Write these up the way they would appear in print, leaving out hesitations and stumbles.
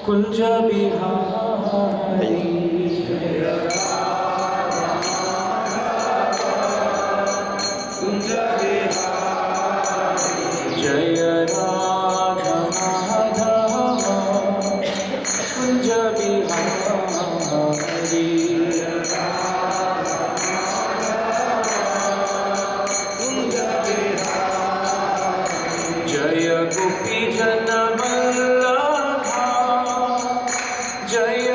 कुंज बिहारी कुंज बिहारी जय राधा माधव कुंज बिहारी जय गोपी जन वल्लभा जय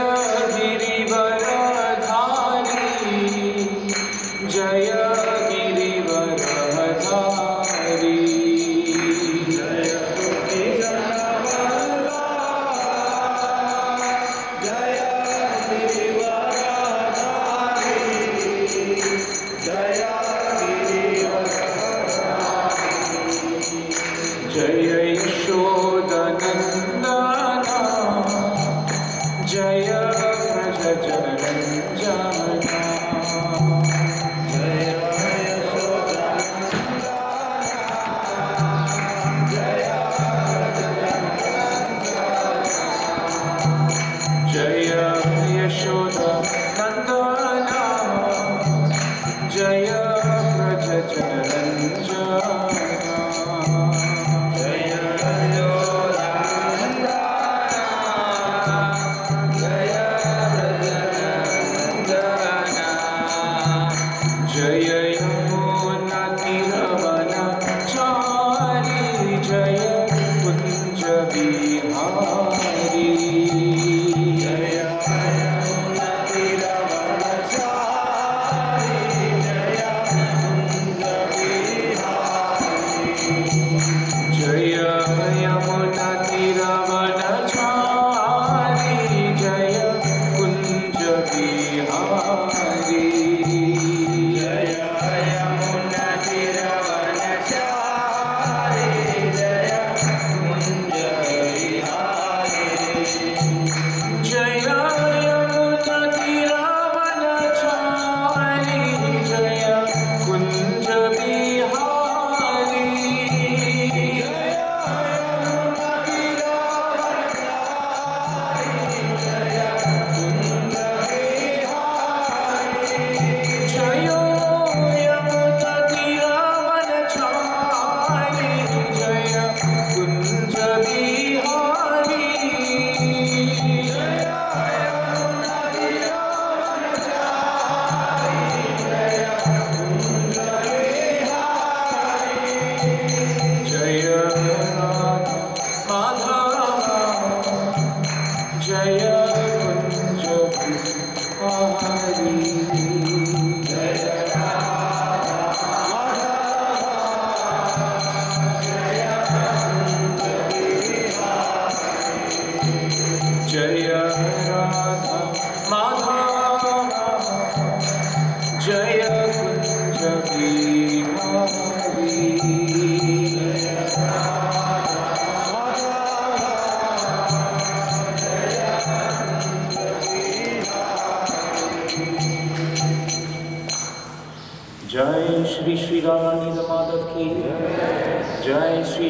गिरिवरधारी जय गिरिवरधारी जय गोपी जन वल्लभा जय गिरिवरधारी जय जय यशोदनन्दना जय व्रज जनरञ्जना जय यशोदनन्दना जय जय यशोदनन्दना जय व्रज जनरञ्जना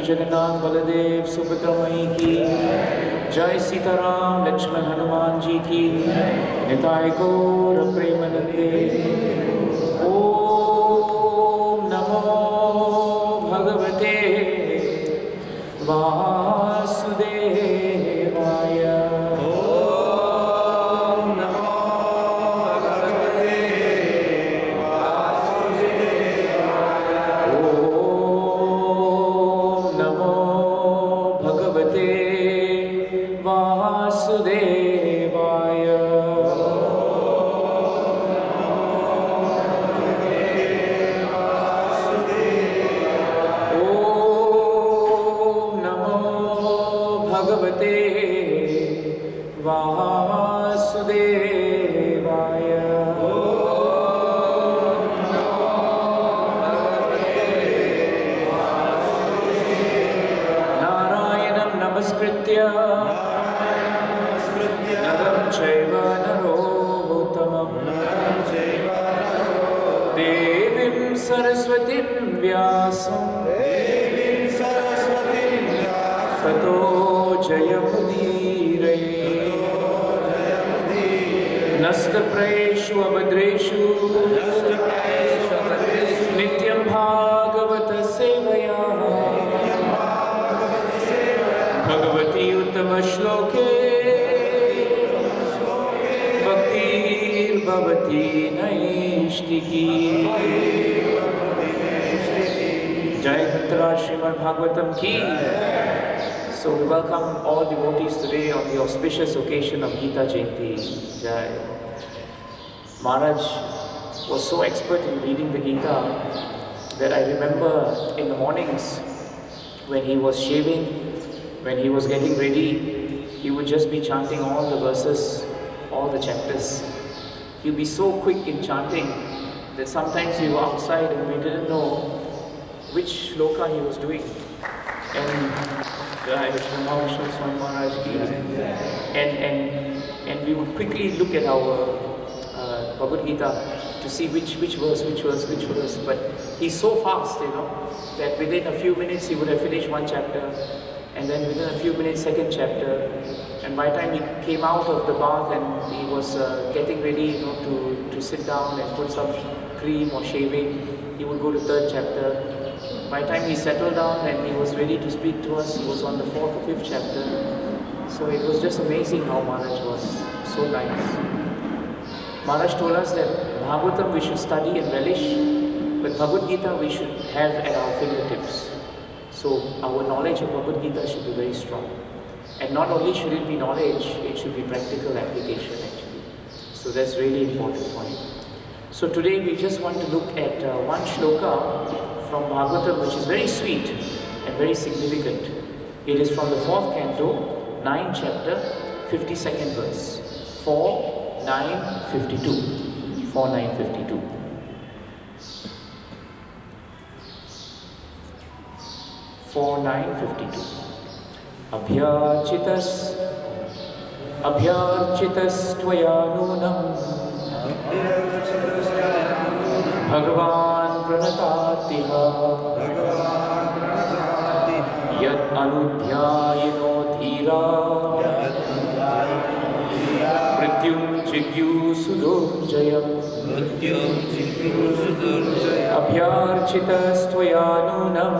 जगन्नाथ बलदेव सुभद्रा माई की जय सीताराम लक्ष्मण हनुमान जी की निताय गौर प्रेमानंदे। ओम नमो भगवते वासुदेवाय। ओम नमो भगवते वासुदेवाय। ओम नमो भगवते वासुदेवाय। नारायणं नमस्कृत्य नरं चैव नरोत्तमं देवीं सरस्वतीं व्यासं ततो जयमुदीरये। उत्तमश्लोके भक्तिर्भवति नैष्टिकी। Jai Grantaraj Srimad Bhagavatam ki. So we welcome all devotees today on the auspicious occasion of Gita Jayanti. Jai. Maharaj was so expert in reading the Gita that I remember in the mornings when he was shaving, when he was getting ready, he would just be chanting all the verses, all the chapters. He'd be so quick in chanting that sometimes we were outside and we didn't know which shloka he was doing. And we would quickly look at our Bhagavad Gita to see which verse. But he's so fast, that within a few minutes he would have finished one chapter, and then within a few minutes second chapter, and by the time he came out of the bath and he was getting ready, to sit down and put some cream or shaving, he would go to third chapter. By the time he settled down and he was ready to speak to us, he was on the fourth or fifth chapter. So it was just amazing how Maharaj was so nice. Maharaj told us that Bhagavatam we should study and relish, but Bhagavad Gita we should have at our fingertips. So our knowledge of Bhagavad Gita should be very strong. And not only should it be knowledge, it should be practical application actually. So that's really important point. So today we just want to look at one shloka from Bhagavatam which is very sweet and very significant. It is from the 4th canto, 9th chapter, 52nd verse. 4:9:52. 4:9:52. Abhyarchitas tvaya nunam Bhagavan pranatatiha Yat anudhyayino dhira Mrityum jigyu sudurjayam Abhyarchitas tvaya nunam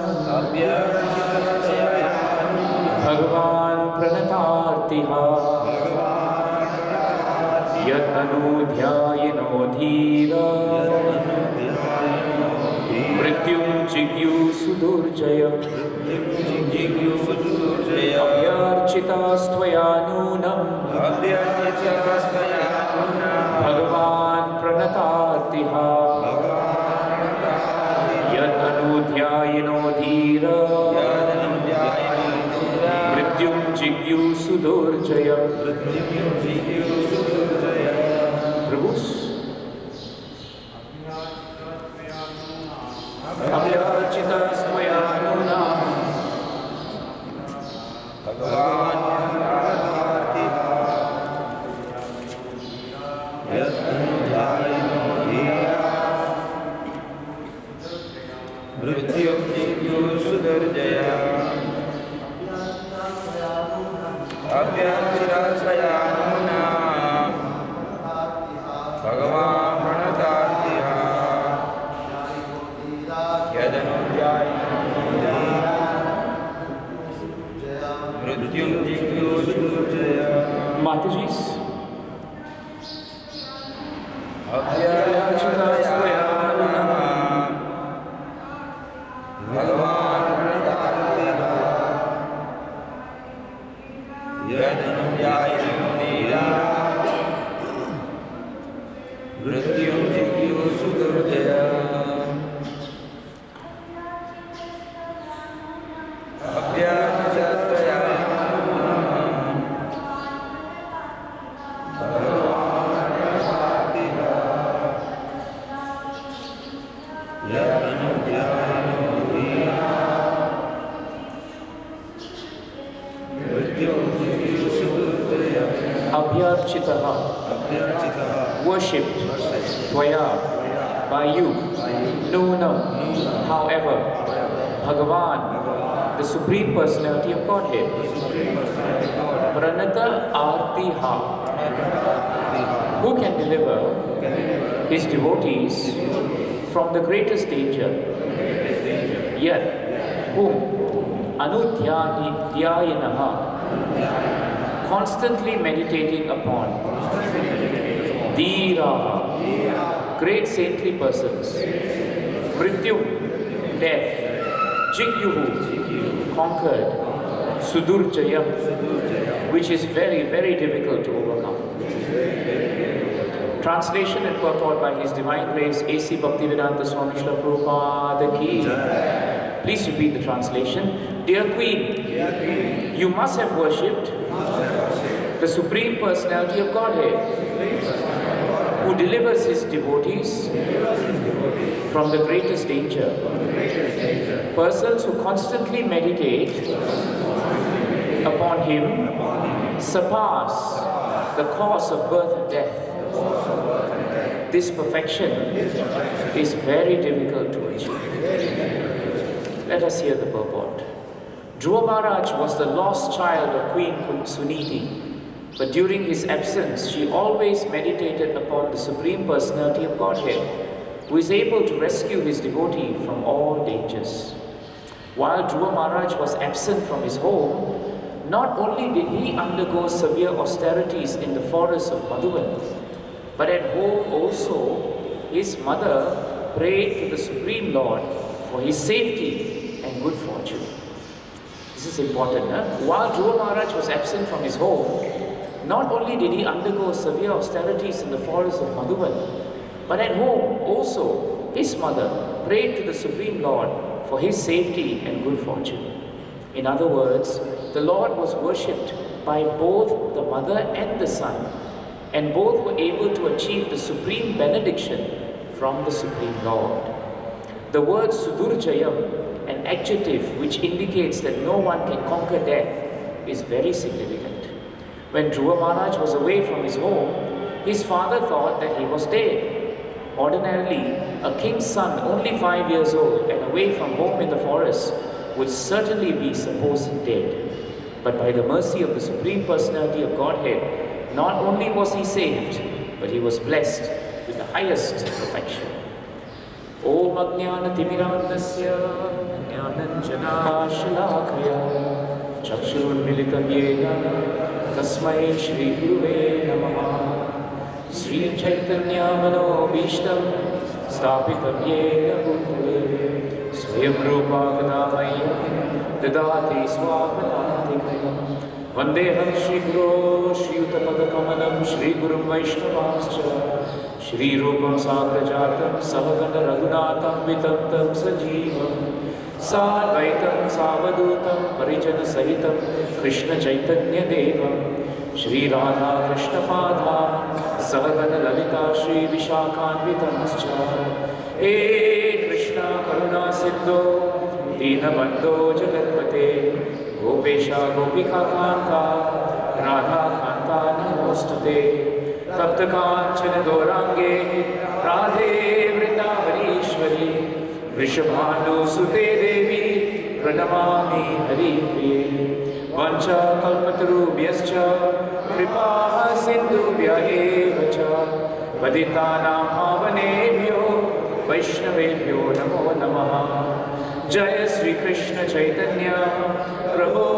Bhagavan pranatartiha Yat anudhyayino dhira Mrityum jigyu sudurjayam Abhyarchitas tvaya nunam Bhagavan pranatartiha Yat anudhyayino dhira Mrityum jigyu sudurjayam. Prabhus Abhyarchitas tvaya nunam Bhagavan pranatatiha Yat anudhyayino dhira Mrityum jigyu sudurjayam Abhyarchitas tvaya nunam Bhagavan pranatatiha Yat anudhyayino dhira Mrityum jigyu sudurjayam. Matajis Abhyarchitas tvaya nunam Bhagavan pranatatiha Yat anudhyayino dhira Mrityum jigyu sudurjayam. Abhyarchitas tvaya nunam Bhagavan pranatatiha Yat anudhyayino dhira Mrityum jigyu sudurjayam. Abhyarchitaha, worshipped, tvaya, by you, nunam, however, Bhagavan, the Supreme Personality of Godhead, pranata artiha, who can deliver his devotees from the greatest danger, yet whom Anudhyayanaha, constantly meditating upon. Dhiraha, great saintly persons. Mrityu, death. Jigyuhu, conquered. Sudurjayam, which is very, very difficult to overcome. Translation and purport by His Divine Grace A.C. Bhaktivedanta Swami Srila Prabhupada Ki. Please repeat the translation. Dear Queen, you must have worshipped the Supreme Personality of Godhead, who delivers His devotees from the greatest danger. Persons who constantly meditate upon Him surpass the cause of birth and death. This perfection is very difficult to achieve. Let us hear the purport. Dhruva Maharaj was the lost child of Queen Suniti, but during his absence, she always meditated upon the Supreme Personality of Godhead, who is able to rescue his devotee from all dangers. While Dhruva Maharaj was absent from his home, not only did he undergo severe austerities in the forest of Madhuban, but at home also, his mother prayed to the Supreme Lord for his safety and good fortune. This is important. While Dhruva Maharaj was absent from his home, not only did he undergo severe austerities in the forest of Madhuban, but at home also, his mother prayed to the Supreme Lord for his safety and good fortune. In other words, the Lord was worshipped by both the mother and the son, and both were able to achieve the supreme benediction from the Supreme Lord. The word Sudurjayam, an adjective which indicates that no one can conquer death, is very significant. When Dhruva Maharaj was away from his home, his father thought that he was dead. Ordinarily, a king's son, only 5 years old and away from home in the forest, would certainly be supposed dead. But by the mercy of the Supreme Personality of Godhead, not only was he saved, but he was blessed with the highest perfection. Om Ajnana Timirandasya Jnananjana Shalakaya Chakshurunmilitam Yena Tasmai Shri Guruve Namaha Sri Chaitanya Mano Bhishtam Stapitam Yena Bhutale Swayam Rupa Kadamaya Dadati Swapanantikaya Vandeham Shri Guru Shri Uttapadakamalam Shri Gurum Vaishnavamscha Shri Rupam Sagrajatam Savagana Raghunatham Vitantam Sajivam Sadvaitam Savadutam Parijana Sahitam Krishna Chaitanya Devam Shri Radha Krishna Padha Savagana Lalita Shri Vishakhanvitamscha He Krishna Karuna Siddho Dinabandho Jagatpate Gopesha Gopika Kanta Radha Kanta Namostute Tapta Kanchana Gorange Radhe Vrindavanishwari Vrishabhanu Sute Devi Pranamami Hari Priye Vancha Kalpatarubhyascha Kripa Sindhubhya Evacha Paditanam Pavanebhyo Vaishnavebhyo Namo Namaha Jaya Sri Krishna Chaitanya Prabhu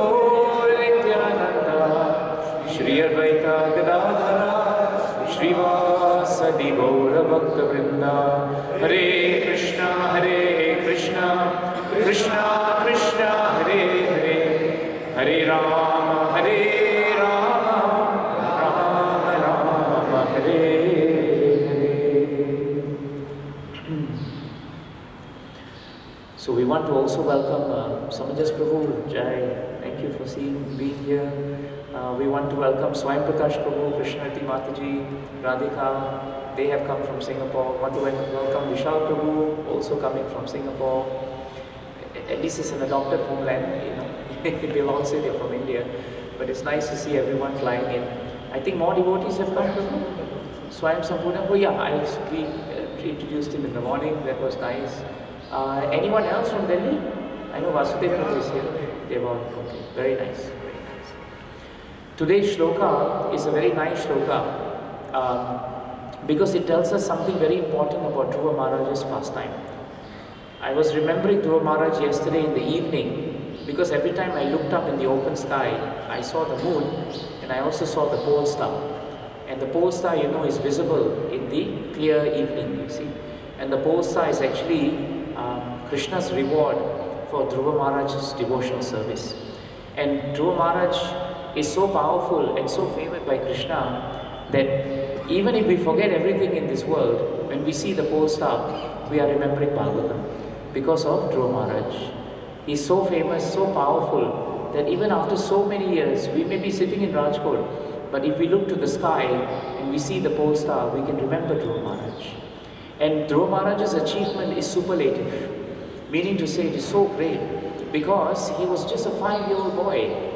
Nityananda Shri Advaita Gadadhara Srivasadi Gaura Bhakta Vrinda Hare Krishna Krishna Krishna Hare Hare Hare Rama Rama Rama Hare So we want to also welcome Samajas Prabhu, Jai, thank you for being here. We want to welcome Swayam Prakash Prabhu, Krishnati Mataji, Radhika, they have come from Singapore. Want to welcome Vishal Prabhu, also coming from Singapore. At least it's an adopted homeland, you know. They'll all say they're from India, but it's nice to see everyone flying in. I think more devotees have come, Prabhu. Swayam Sampurna, oh yeah, we introduced him in the morning, that was nice. Anyone else from Delhi? I know Vasudev Prabhu is here. They've all, okay, very nice. Today's shloka is a very nice shloka because it tells us something very important about Dhruva Maharaj's pastime. I was remembering Dhruva Maharaj yesterday in the evening because every time I looked up in the open sky, I saw the moon and I also saw the pole star. And the pole star, you know, is visible in the clear evening, you see. And the pole star is actually Krishna's reward for Dhruva Maharaj's devotional service. And Dhruva Maharaj is so powerful and so favored by Krishna that even if we forget everything in this world, when we see the pole star, we are remembering Bhagavatam because of Dhruva Maharaj. He is so famous, so powerful, that even after so many years, we may be sitting in Rajkot, but if we look to the sky and we see the pole star, we can remember Dhruva Maharaj. And Dhruva Maharaj's achievement is superlative, meaning to say it is so great, because he was just a 5-year-old boy,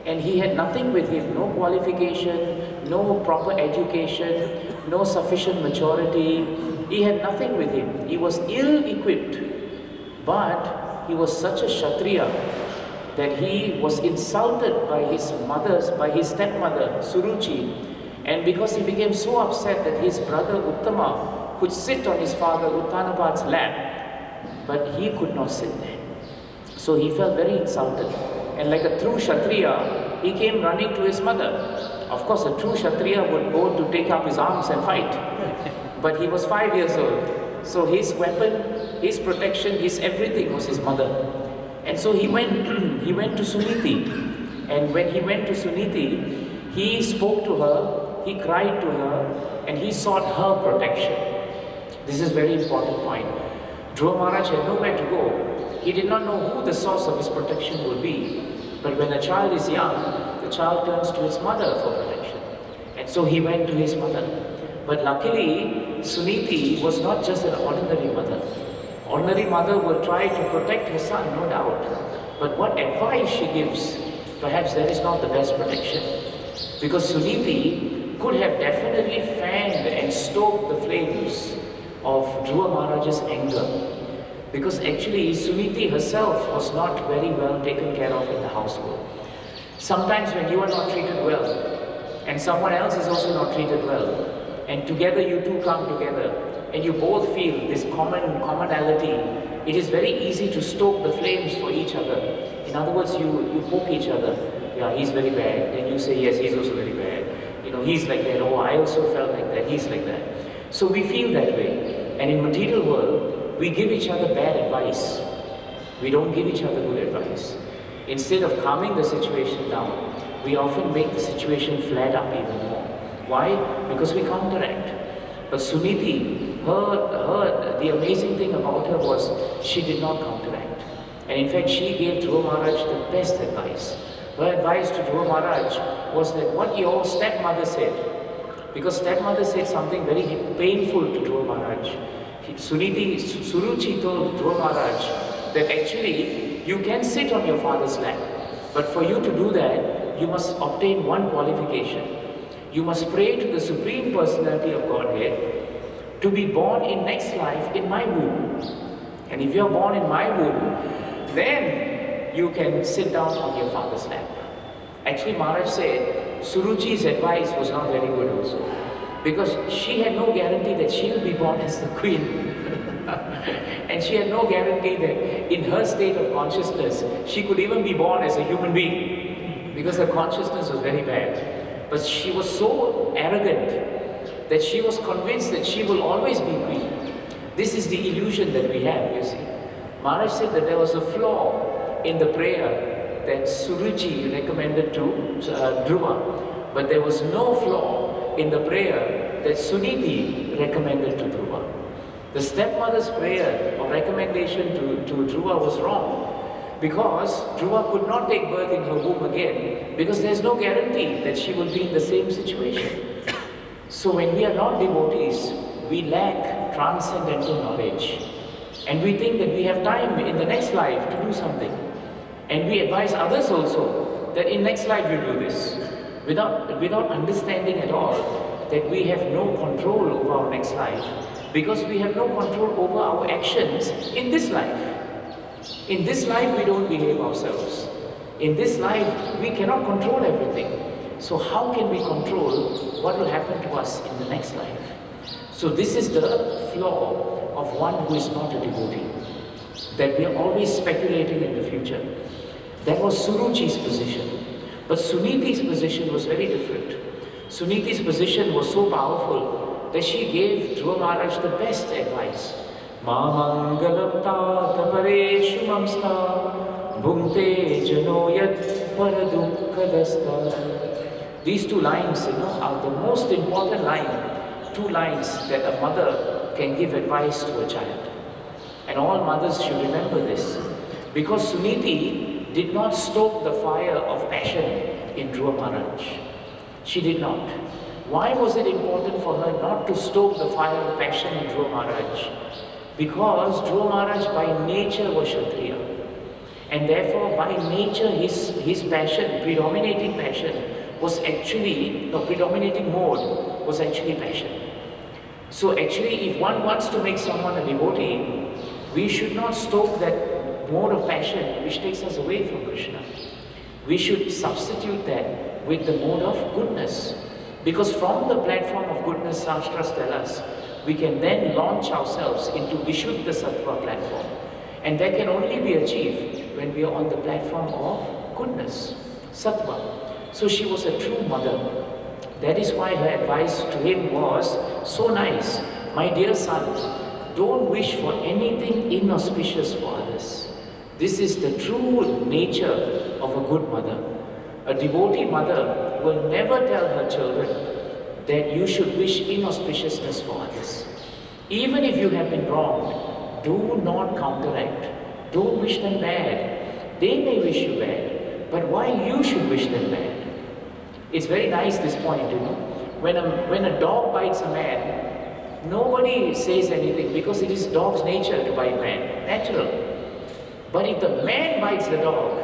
and he had nothing with him, no qualification, no proper education, no sufficient maturity. He had nothing with him. He was ill-equipped, but he was such a Kshatriya that he was insulted by his stepmother, Suruchi, and because he became so upset that his brother Uttama could sit on his father Uttanapad's lap, but he could not sit there. So he felt very insulted. And like a true Kshatriya, he came running to his mother. Of course, a true Kshatriya would go to take up his arms and fight. But he was 5 years old. So his weapon, his protection, his everything was his mother. And so he went to Suniti. And when he went to Suniti, he spoke to her, he cried to her, and he sought her protection. This is a very important point. Dhruva Maharaj had nowhere to go. He did not know who the source of his protection would be. But when a child is young, the child turns to his mother for protection. And so he went to his mother. But luckily, Suniti was not just an ordinary mother. Ordinary mother will try to protect her son, no doubt. But what advice she gives, perhaps that is not the best protection. Because Suniti could have definitely fanned and stoked the flames of Dhruva Maharaj's anger. Because actually Suniti herself was not very well taken care of in the household. Sometimes when you are not treated well, and someone else is also not treated well, and together you two come together, and you both feel this commonality, it is very easy to stoke the flames for each other. In other words, you poke each other. Yeah, he's very bad. Then you say, yes, he's also very bad. You know, he's like that. Oh, I also felt like that. He's like that. So we feel that way. And in material world, we give each other bad advice. We don't give each other good advice. Instead of calming the situation down, we often make the situation flare up even more. Why? Because we counteract. But Suniti, the amazing thing about her was she did not counteract. And in fact, she gave Dhruva Maharaj the best advice. Her advice to Dhruva Maharaj was that what your stepmother said, because stepmother said something very painful to Dhruva Maharaj. Suruchi told Dhruva Maharaj that actually you can sit on your father's lap, but for you to do that, you must obtain one qualification. You must pray to the Supreme Personality of Godhead to be born in next life in my womb. And if you are born in my womb, then you can sit down on your father's lap. Actually, Maharaj said Suruchi's advice was not very good also, because she had no guarantee that she will be born as the queen. And she had no guarantee that in her state of consciousness, she could even be born as a human being, because her consciousness was very bad. But she was so arrogant that she was convinced that she will always be queen. This is the illusion that we have, you see. Maharaj said that there was a flaw in the prayer that Suruchi recommended to Dhruva, but there was no flaw in the prayer that Suniti recommended to Dhruva. The stepmother's prayer or recommendation to Dhruva was wrong, because Dhruva could not take birth in her womb again, because there is no guarantee that she will be in the same situation. So when we are not devotees, we lack transcendental knowledge. And we think that we have time in the next life to do something. And we advise others also that in next life you do this, without understanding at all that we have no control over our next life, because we have no control over our actions in this life. In this life we don't behave ourselves. In this life we cannot control everything. So how can we control what will happen to us in the next life? So this is the flaw of one who is not a devotee, that we are always speculating in the future. That was Suruchi's position. But Suniti's position was very different. Suniti's position was so powerful that she gave Dhruva Maharaj the best advice. Ma mangalam tat pareshu mamsta bhumte jano yat paradukkhadasta. These two lines, are the most important two lines that a mother can give advice to a child. And all mothers should remember this. Because Suniti did not stoke the fire of passion in Dhruva Maharaj. She did not. Why was it important for her not to stoke the fire of passion in Dhruva Maharaj? Because Dhruva Maharaj by nature was Kshatriya. And therefore by nature his passion, predominating passion, was actually, the predominating mode was actually passion. So actually if one wants to make someone a devotee, we should not stoke that mode of passion which takes us away from Krishna. We should substitute that with the mode of goodness. Because from the platform of goodness, Shastras tell us, we can then launch ourselves into Vishuddha Sattva platform. And that can only be achieved when we are on the platform of goodness, Sattva. So she was a true mother. That is why her advice to him was so nice. My dear son, don't wish for anything inauspicious for others. This is the true nature of a good mother. A devotee mother will never tell her children that you should wish inauspiciousness for others. Even if you have been wronged, do not counteract. Don't wish them bad. They may wish you bad, but why you should wish them bad? It's very nice, this point, When a dog bites a man, nobody says anything because it is dog's nature to bite man, natural. But if the man bites the dog,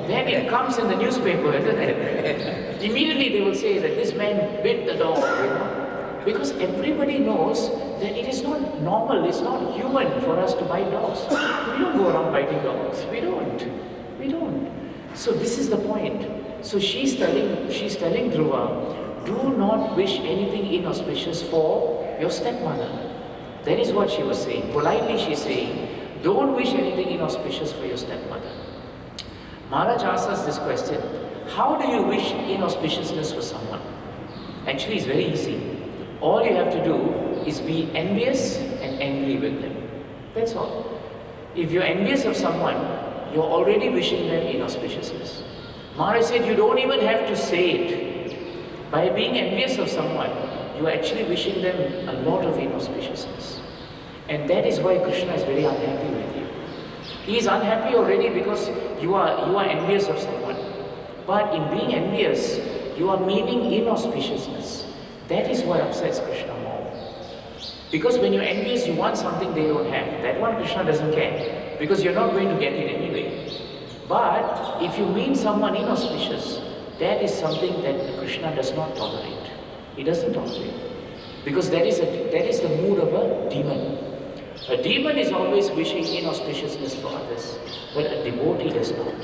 then it comes in the newspaper, isn't it? Immediately they will say that this man bit the dog, Because everybody knows that it is not normal, it's not human for us to bite dogs. We don't go around biting dogs. We don't. So this is the point. So she's telling Dhruva, do not wish anything inauspicious for your stepmother. That is what she was saying. Politely she's saying, don't wish anything inauspicious for your stepmother. Maharaj asks us this question, how do you wish inauspiciousness for someone? Actually, it's very easy. All you have to do is be envious and angry with them. That's all. If you're envious of someone, you're already wishing them inauspiciousness. Maharaj said you don't even have to say it. By being envious of someone, you're actually wishing them a lot of inauspiciousness. And that is why Krishna is very unhappy with you. He is unhappy already because you are envious of someone. But in being envious, you are meaning inauspiciousness. That is what upsets Krishna more. Because when you're envious, you want something they don't have. That one Krishna doesn't care, because you're not going to get it anyway. But if you mean someone inauspicious, that is something that Krishna does not tolerate. He doesn't tolerate. Because that is the mood of a demon. A demon is always wishing inauspiciousness for others, but a devotee does not.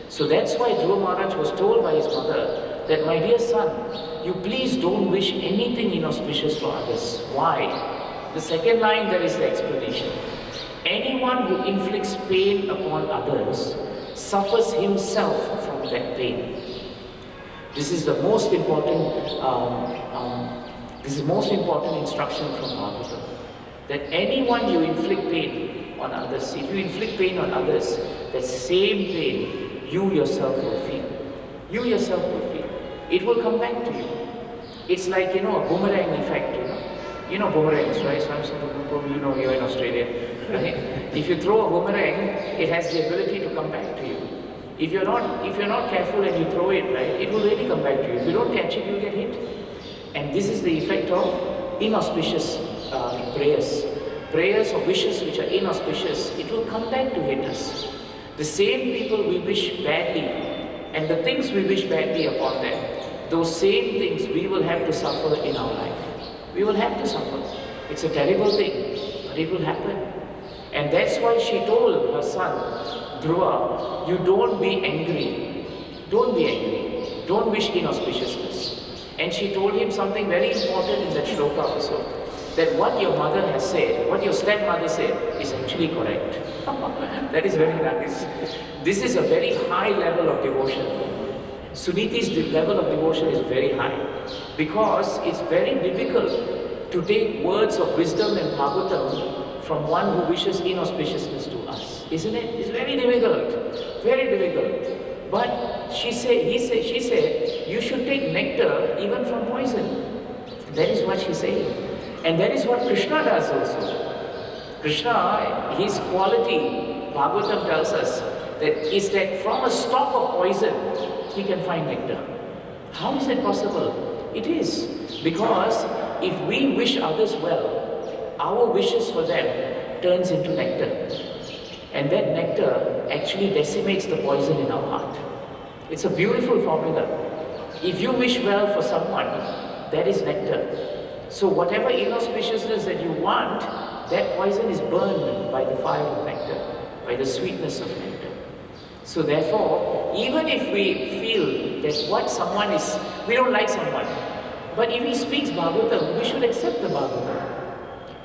So that's why Dhruva Maharaj was told by his mother that, my dear son, you please don't wish anything inauspicious for others. Why? The second line, there is the explanation. Anyone who inflicts pain upon others suffers himself from that pain. This is the most important. This is the most important instruction from Bhagavatam. That anyone you inflict pain on others, if you inflict pain on others, that same pain you yourself will feel. You yourself will feel. It will come back to you. It's like, a boomerang effect, You know boomerangs, right? Some people, you're in Australia, right? If you throw a boomerang, it has the ability to come back to you. If you're not careful and you throw it, right, it will really come back to you. If you don't catch it, you'll get hit. And this is the effect of inauspicious prayers. Prayers or wishes which are inauspicious, it will come back to hit us. The same people we wish badly, and the things we wish badly upon them, those same things we will have to suffer in our life. We will have to suffer. It's a terrible thing, but it will happen. And that's why she told her son, Dhruva, you don't be angry. Don't be angry. Don't wish inauspiciousness. And she told him something very important in that shloka also, that what your mother has said, what your stepmother said, is actually correct. That is very nice. This is a very high level of devotion. Suniti's level of devotion is very high because it's very difficult to take words of wisdom and Bhagavatam from one who wishes inauspiciousness to us, isn't it? It's very difficult, very difficult. But she said, you should take nectar even from poison. That is what she said. And that is what Krishna does also. Krishna, his quality, Bhagavatam tells us, is that from a stalk of poison, he can find nectar. How is that possible? It is. Because if we wish others well, our wishes for them turns into nectar. And that nectar actually decimates the poison in our heart. It's a beautiful formula. If you wish well for someone, that is nectar. So whatever inauspiciousness that you want, that poison is burned by the fire of nectar, by the sweetness of nectar. So therefore, even if we feel that what someone is, we don't like someone, but if he speaks Bhagavatam, we should accept the Bhagavatam.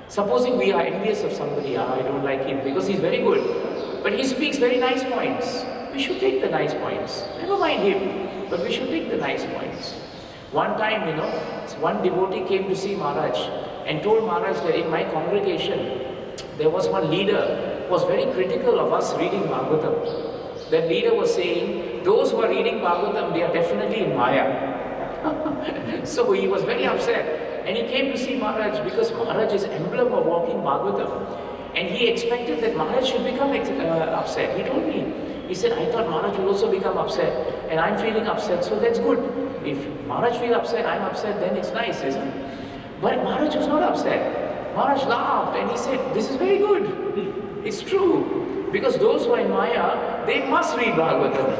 Supposing we are envious of somebody, I don't like him because he's very good, but he speaks very nice points. We should take the nice points. Never mind him, but we should take the nice points. One time, one devotee came to see Maharaj and told Maharaj that in my congregation, there was one leader who was very critical of us reading Bhagavatam. That leader was saying, those who are reading Bhagavatam, they are definitely in Maya. So he was very upset. And he came to see Maharaj because Maharaj is emblem of walking Bhagavatam. And he expected that Maharaj should become upset. He told me, he said, I thought Maharaj will also become upset. And I'm feeling upset, so that's good. If Maharaj feels upset, I'm upset, then it's nice, isn't it? But Maharaj was not upset. Maharaj laughed and he said, this is very good. It's true. Because those who are in Maya, they must read Bhagavatam.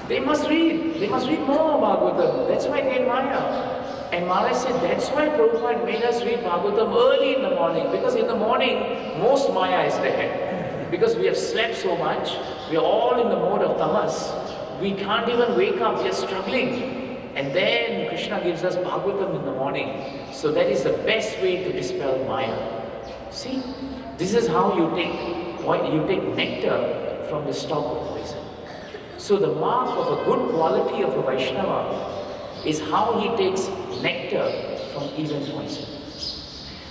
They must read more Bhagavatam. That's why they're in Maya. And Maharaj said, that's why Prabhupada made us read Bhagavatam early in the morning. Because in the morning, most Maya is there. Because we have slept so much, we are all in the mode of tamas. We can't even wake up, we are struggling. And then Krishna gives us Bhagavatam in the morning. So that is the best way to dispel Maya. See, this is how you take nectar from the stalk of poison. So the mark of a good quality of a Vaishnava is how he takes nectar from even poison.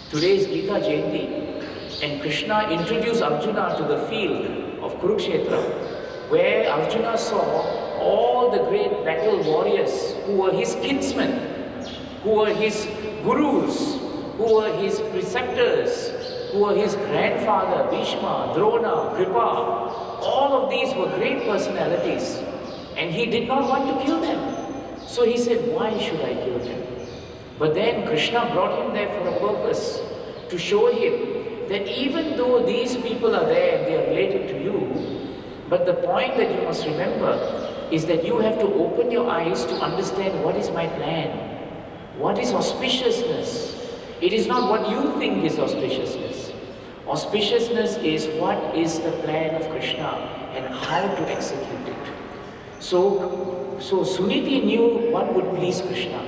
Today is Gita Jayanti, and Krishna introduced Arjuna to the field of Kurukshetra, where Arjuna saw all the great battle warriors who were his kinsmen, who were his gurus, who were his preceptors, who were his grandfather, Bhishma, Drona, Kripa. All of these were great personalities, and he did not want to kill them. So he said, why should I kill them? But then Krishna brought him there for a purpose, to show him that even though these people are there and they are related to you, but the point that you must remember is that you have to open your eyes to understand what is my plan, what is auspiciousness. It is not what you think is auspiciousness. Auspiciousness is what is the plan of Krishna and how to execute it. So Suniti knew what would please Krishna.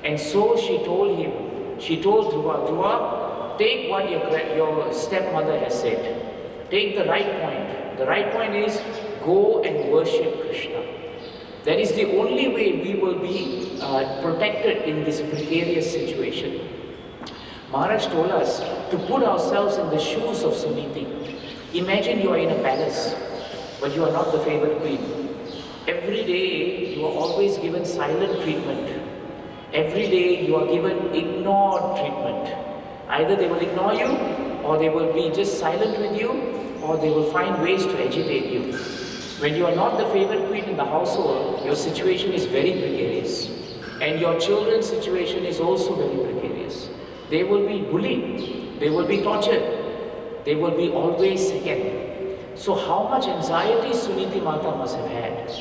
And so she told him, she told Dhruva, take what your stepmother has said. Take the right point. The right point is, go and worship Krishna. That is the only way we will be protected in this precarious situation. Maharaj told us to put ourselves in the shoes of Suniti. Imagine you are in a palace, but you are not the favored queen. Every day you are always given silent treatment. Every day you are given ignored treatment. Either they will ignore you, or they will be just silent with you, or they will find ways to agitate you. When you are not the favored queen in the household, your situation is very precarious. And your children's situation is also very precarious. They will be bullied, they will be tortured, they will be always second. So how much anxiety Suniti Mata must have had,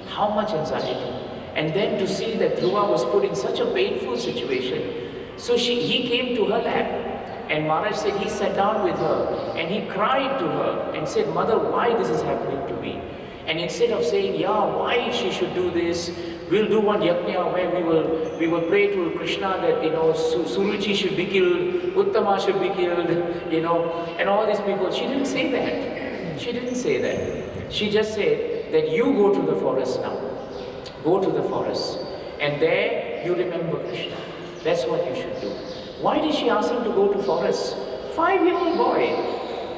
how much anxiety. And then to see that Dhruva was put in such a painful situation. So he came to her lap, and Maharaj said he sat down with her and he cried to her and said, Mother, why this is happening to me? And instead of saying, yeah, why she should do this, we'll do one yajna where we will pray to Krishna that, Suruchi should be killed, Uttama should be killed, and all these people. She didn't say that. She didn't say that. She just said that you go to the forest now. Go to the forest. And there you remember Krishna. That's what you should do. Why did she ask him to go to forest? 5-year-old boy.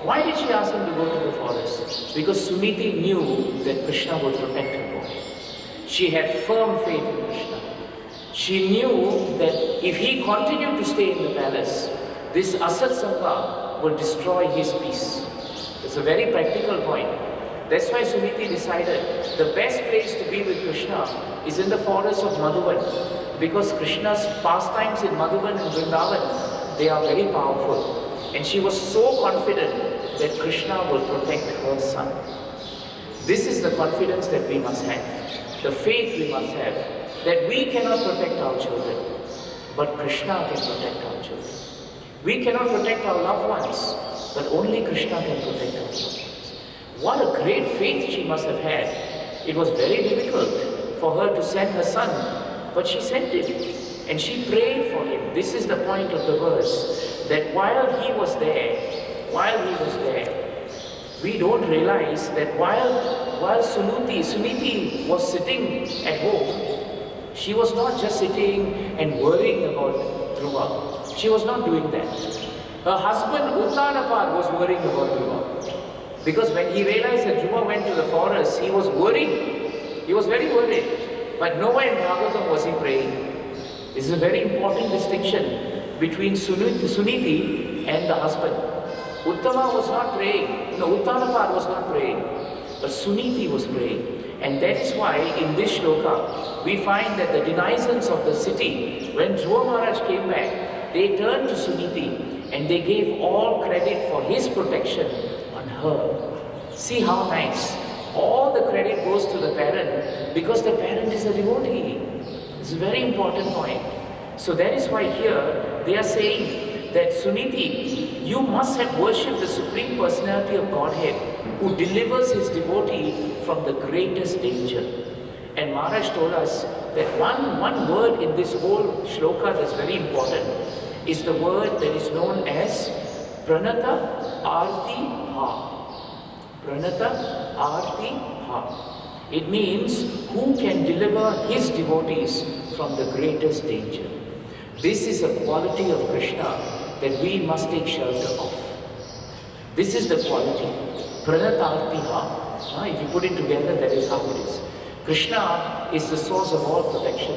Why did she ask him to go to the forest? Because Suniti knew that Krishna would protect her boy. She had firm faith in Krishna. She knew that if he continued to stay in the palace, this Asat Sangha would destroy his peace. It's a very practical point. That's why Suniti decided the best place to be with Krishna is in the forest of Madhuvan, because Krishna's pastimes in Madhuvan and Vrindavan, they are very powerful. And she was so confident that Krishna will protect her son. This is the confidence that we must have, the faith we must have, that we cannot protect our children, but Krishna can protect our children. We cannot protect our loved ones, but only Krishna can protect our loved ones. What a great faith she must have had. It was very difficult for her to send her son, but she sent him. And she prayed for him. This is the point of the verse, that while he was there, we don't realize that while Suniti was sitting at home, she was not just sitting and worrying about Dhruva. She was not doing that. Her husband Uttanapad was worrying about Dhruva. Because when he realized that Dhruva went to the forest, he was worried. He was very worried. But nowhere in Bhagavatam was he praying. This is a very important distinction between Suniti and the husband. Uttama was not praying. No, Uttanapad was not praying. But Suniti was praying. And that is why in this shloka, we find that the denizens of the city, when Dhruva Maharaj came back, they turned to Suniti and they gave all credit for his protection on her. See how nice. All the credit goes to the parent because the parent is a devotee. It's a very important point. So that is why here they are saying that Suniti, you must have worshipped the Supreme Personality of Godhead who delivers his devotee from the greatest danger. And Maharaj told us that one word in this whole shloka that's very important is the word that is known as Pranata Arti Ha. Pranata Arti Ha. It means who can deliver his devotees from the greatest danger. This is a quality of Krishna that we must take shelter of. This is the quality. Pranatartiha. If you put it together, that is how it is. Krishna is the source of all protection,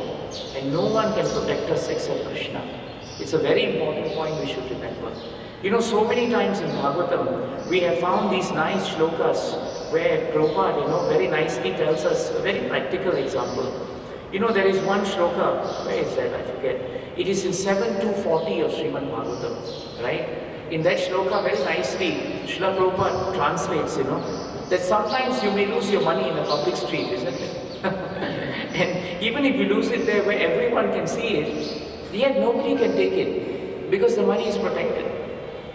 and no one can protect us except Krishna. It's a very important point we should remember. So many times in Bhagavatam, we have found these nice shlokas where Prabhupada, very nicely tells us a very practical example. There is one shloka, where is that? I forget. It is in 7-40 of Srimad Bhagavatam, right? In that shloka, very nicely, Srila Prabhupada translates, that sometimes you may lose your money in a public street, isn't it? And even if you lose it there where everyone can see it, yet nobody can take it because the money is protected.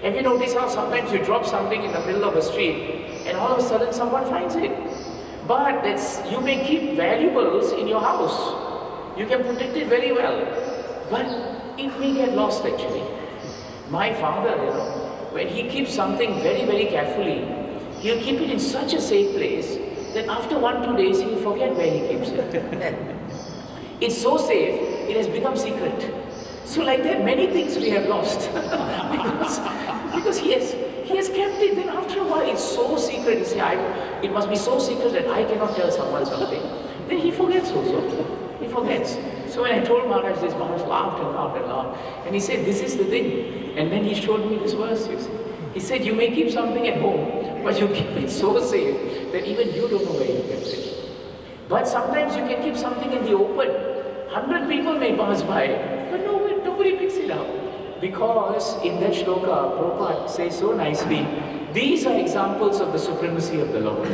Have you noticed how sometimes you drop something in the middle of a street and all of a sudden someone finds it? But you may keep valuables in your house. You can protect it very well. But it may get lost actually. My father, when he keeps something very, very carefully, he'll keep it in such a safe place that after 1-2 days he'll forget where he keeps it. It's so safe, it has become secret. So like that, many things we have lost because he has kept it. Then after a while, it's so secret. You say, it must be so secret that I cannot tell someone something. Then he forgets also. He forgets. So when I told Maharaj this, Maharaj laughed and laughed and laughed. And he said, this is the thing. And then he showed me this verse, you see. He said, you may keep something at home, but you keep it so safe that even you don't know where you kept it. But sometimes you can keep something in the open. 100 people may pass by, but nobody picks it up. Because in that shloka, Prabhupada says so nicely, these are examples of the supremacy of the Lord.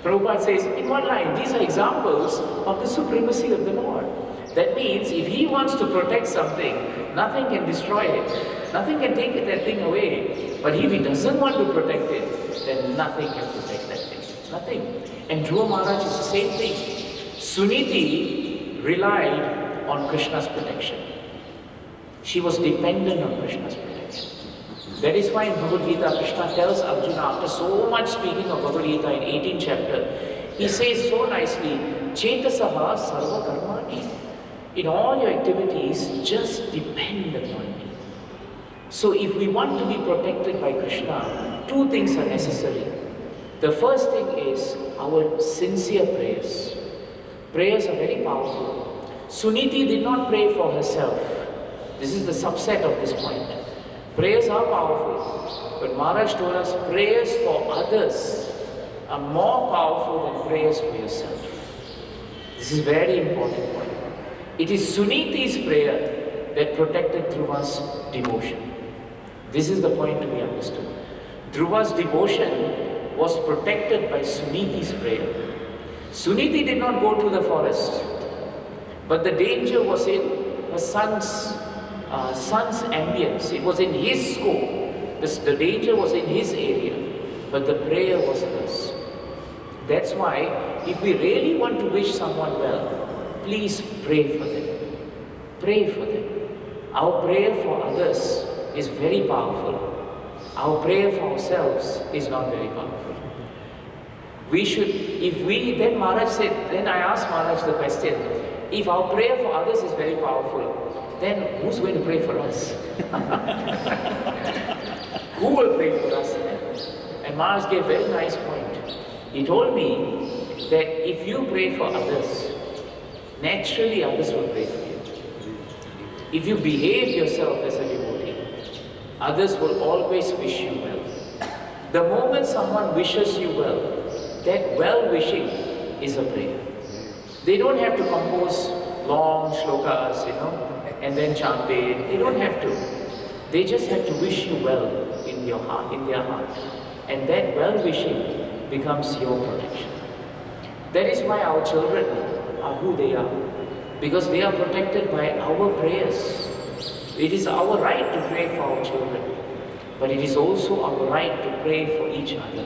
Prabhupada says, in one line, these are examples of the supremacy of the Lord. That means, if he wants to protect something, nothing can destroy it. Nothing can take that thing away. But if he doesn't want to protect it, then nothing can protect that thing. Nothing. And Dhruva Maharaj is the same thing. Suniti relied on Krishna's protection. She was dependent on Krishna's protection. That is why in Bhagavad Gita, Krishna tells Arjuna, after so much speaking of Bhagavad Gita in 18th chapter, he says so nicely, Chetasaha sarva karmani. In all your activities, just depend upon me. So if we want to be protected by Krishna, two things are necessary. The first thing is our sincere prayers. Prayers are very powerful. Suniti did not pray for herself. This is the subset of this point. Prayers are powerful, but Maharaj told us prayers for others are more powerful than prayers for yourself. This is a very important point. It is Suniti's prayer that protected Dhruva's devotion. This is the point to be understood. Dhruva's devotion was protected by Suniti's prayer. Suniti did not go to the forest, but the danger was in her son's ambience. It was in his scope. The danger was in his area, but the prayer was hers. That's why, if we really want to wish someone well, please pray for them. Pray for them. Our prayer for others is very powerful. Our prayer for ourselves is not very powerful. Then Maharaj said, then I asked Maharaj the question, if our prayer for others is very powerful, then who's going to pray for us? Who will pray for us? And Maharaj gave a very nice point. He told me that if you pray for others, naturally others will pray for you. If you behave yourself as a devotee, others will always wish you well. The moment someone wishes you well, that well-wishing is a prayer. They don't have to compose long shlokas, and then chant it. They don't have to. They just have to wish you well in your heart, in their heart. And that well-wishing becomes your protection. That is why our children are who they are. Because they are protected by our prayers. It is our right to pray for our children. But it is also our right to pray for each other.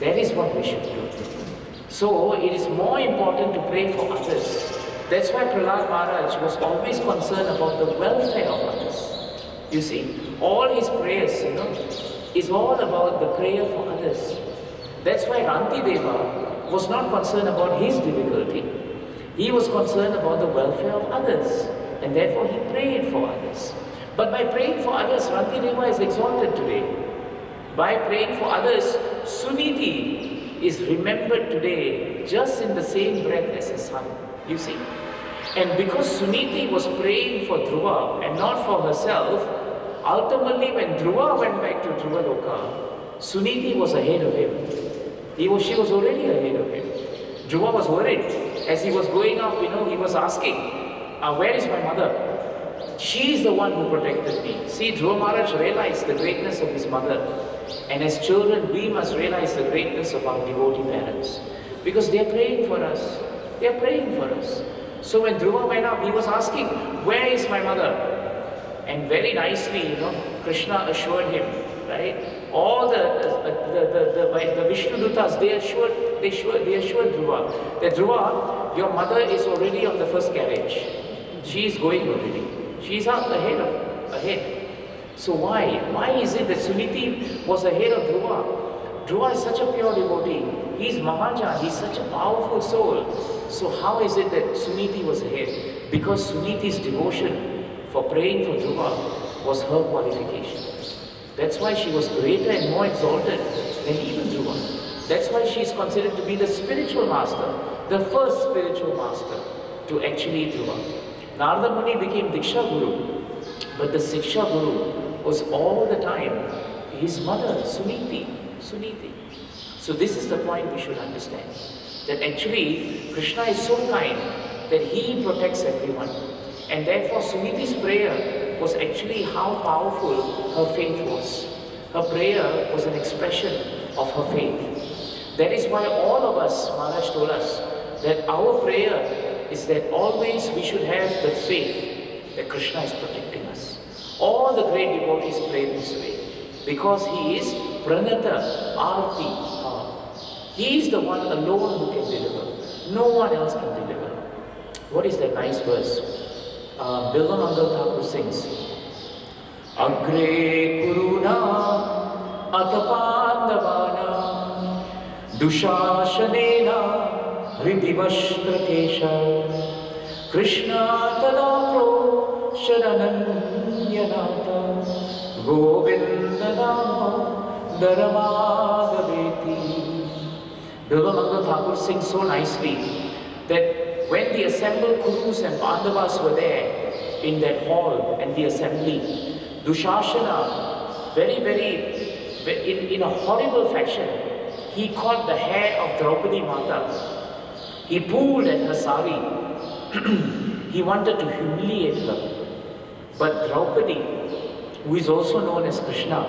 That is what we should do. So it is more important to pray for others. That's why Prahlad Maharaj was always concerned about the welfare of others. You see, all his prayers, is all about the prayer for others. That's why Rantideva was not concerned about his difficulty. He was concerned about the welfare of others. And therefore he prayed for others. But by praying for others, Rantideva is exalted today. By praying for others, Suniti is remembered today just in the same breath as his son. You see? And because Suniti was praying for Dhruva and not for herself, ultimately when Dhruva went back to Dhruvaloka, Suniti was ahead of him. She was already ahead of him. Dhruva was worried. As he was going up, he was asking, where is my mother? She is the one who protected me. See, Dhruva Maharaj realized the greatness of his mother. And as children, we must realize the greatness of our devotee parents. Because they are praying for us. They are praying for us. So when Dhruva went up, he was asking, where is my mother? And very nicely, Krishna assured him, right? All the Vishnu Dutas, they assured Dhruva that Dhruva, your mother is already on the first carriage. She is going already. She is up ahead. So why? Why is it that Suniti was ahead of Dhruva? Dhruva is such a pure devotee. He is Mahajan. He is such a powerful soul. So how is it that Suniti was ahead? Because Suniti's devotion for praying for Dhruva was her qualification. That's why she was greater and more exalted than even Dhruva. That's why she is considered to be the spiritual master, the first spiritual master to actually Dhruva. Narada Muni became Diksha Guru, but the Siksha Guru was all the time his mother, Suniti. So this is the point we should understand. That actually Krishna is so kind that he protects everyone. And therefore Suniti's prayer was actually how powerful her faith was. Her prayer was an expression of her faith. That is why all of us, Maharaj told us, that our prayer is that always we should have the faith that Krishna is protecting us. All the great devotees pray this way because he is Pranata Arti. He is the one alone who can deliver. No one else can deliver. What is that nice verse? Bilvananda Thakur sings, Agre Kuruna Atapandavana Dushashanena Ridivashpratesha Krishna Tadapro Sharananyanata Govinda Damo Daramadaveti. Bilvananda Thakur sings so nicely that when the assembled Kurus and Pandavas were there in that hall and the assembly, Dushasana, in a horrible fashion, he caught the hair of Draupadi Mata. He pulled at her sari. He wanted to humiliate her. But Draupadi, who is also known as Krishna,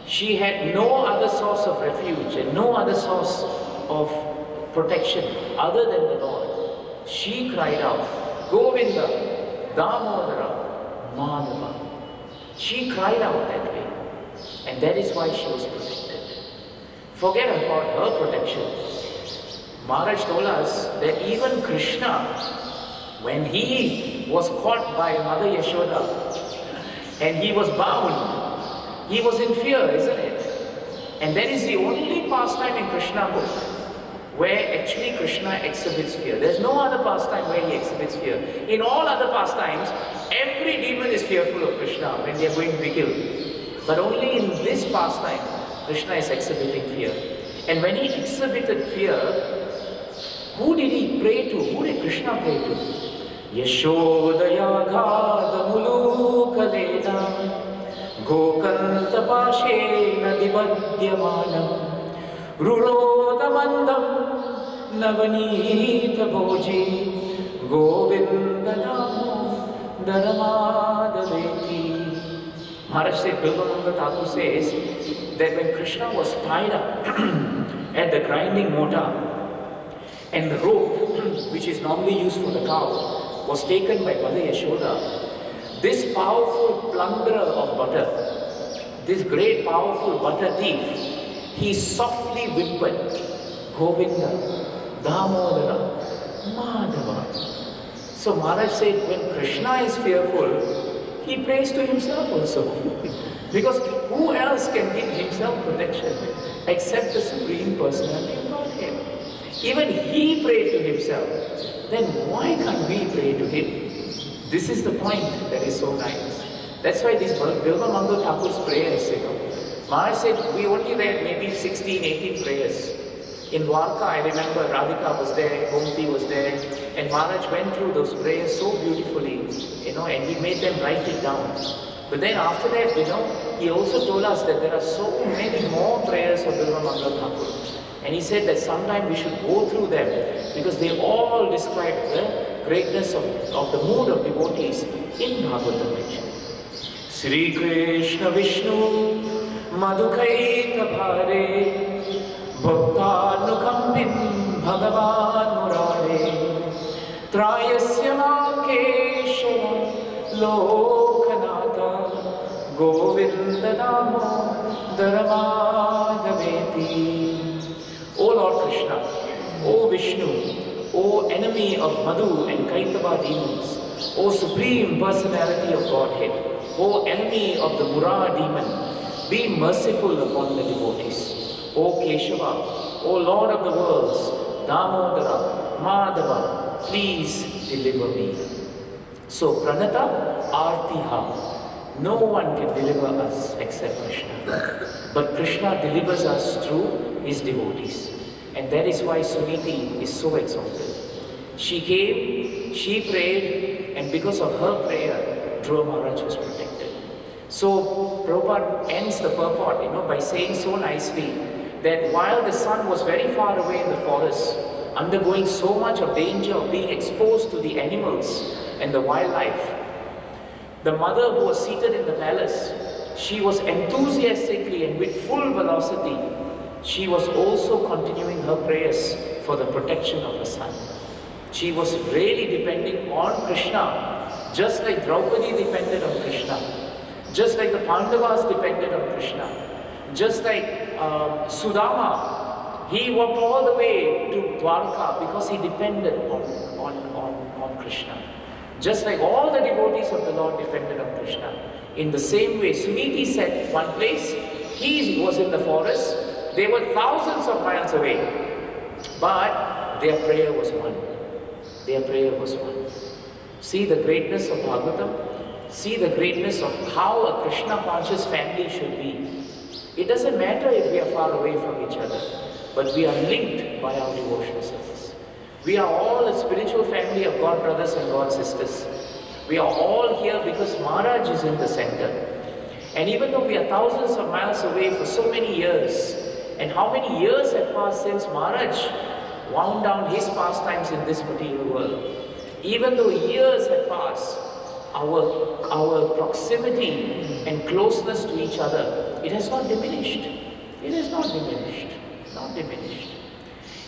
she had no other source of refuge and no other source of protection other than the Lord. She cried out, Govinda, Damodara, Madhava. She cried out that way, and that is why she was protected. Forget about her protection. Maharaj told us that even Krishna, when he was caught by Mother Yashoda and he was bound, he was in fear, isn't it? And that is the only pastime in Krishna book where actually Krishna exhibits fear. There's no other pastime where he exhibits fear. In all other pastimes, every demon is fearful of Krishna when they are going to be killed. But only in this pastime, Krishna is exhibiting fear. And when he exhibited fear, who did he pray to? Who did Krishna pray to? Yashodaya Ghada Mulukalena Gokantapashena Dibadyamanam Rurodamandam Navanita Bhoji Govinda Namo Daramadaveti. Maharaj said, Bilvananda Thakur says that when Krishna was tied up at the grinding mortar and the rope, which is normally used for the cow, was taken by Mother Yashoda, this powerful plunderer of butter, this great powerful butter thief, he softly whispered, Govinda, Damodara, Madhava. So Maharaj said, when Krishna is fearful, he prays to himself also. Because who else can give himself protection except the Supreme Personality of Godhead? Even he prayed to himself. Then why can't we pray to him? This is the point that is so nice. That's why these Bilvananda Thakur's prayers, Maharaj said we only read maybe 16, 18 prayers. In Dwarka, I remember Radhika was there, Gomti was there, and Maharaj went through those prayers so beautifully, and he made them write it down. But then after that, he also told us that there are so many more prayers of Bilvananda Thakur. And he said that sometime we should go through them because they all describe the greatness of the mood of devotees in Bhagavatam actually. Sri Krishna Vishnu Madhukaita Bhare Bhaktanukampin Bhagavan Murare Trayasya Makeshava Lokanatha Govinda Namo Daramadaveti. O Lord Krishna, O Vishnu, O enemy of Madhu and Kaitava demons, O Supreme Personality of Godhead, O enemy of the Mura demon, be merciful upon the devotees. O Keshava, O Lord of the worlds, Damodara, Madhava, please deliver me. So Pranata Artiha, no one can deliver us except Krishna. But Krishna delivers us through his devotees. And that is why Suniti is so exalted. She came, she prayed, and because of her prayer, Dhruva Maharaj was protected. So Prabhupada ends the purport, by saying so nicely that while the son was very far away in the forest, undergoing so much of danger of being exposed to the animals and the wildlife, the mother who was seated in the palace, she was enthusiastically and with full velocity, she was also continuing her prayers for the protection of her son. She was really depending on Krishna, just like Draupadi depended on Krishna, just like the Pandavas depended on Krishna, just like Sudama, He walked all the way to Dwarka because he depended on Krishna. Just like all the devotees of the Lord depended on Krishna. In the same way, Suniti said one place, he was in the forest, they were thousands of miles away, but their prayer was one. Their prayer was one. See the greatness of Bhagavatam, see the greatness of how a Krishna conscious family should be. It doesn't matter if we are far away from each other, but we are linked by our devotional service. We are all a spiritual family of God brothers and God sisters. We are all here because Maharaj is in the center. And even though we are thousands of miles away for so many years, and how many years have passed since Maharaj wound down his pastimes in this material world, even though years have passed, our proximity and closeness to each other, it has not diminished. It has not diminished. Not diminished.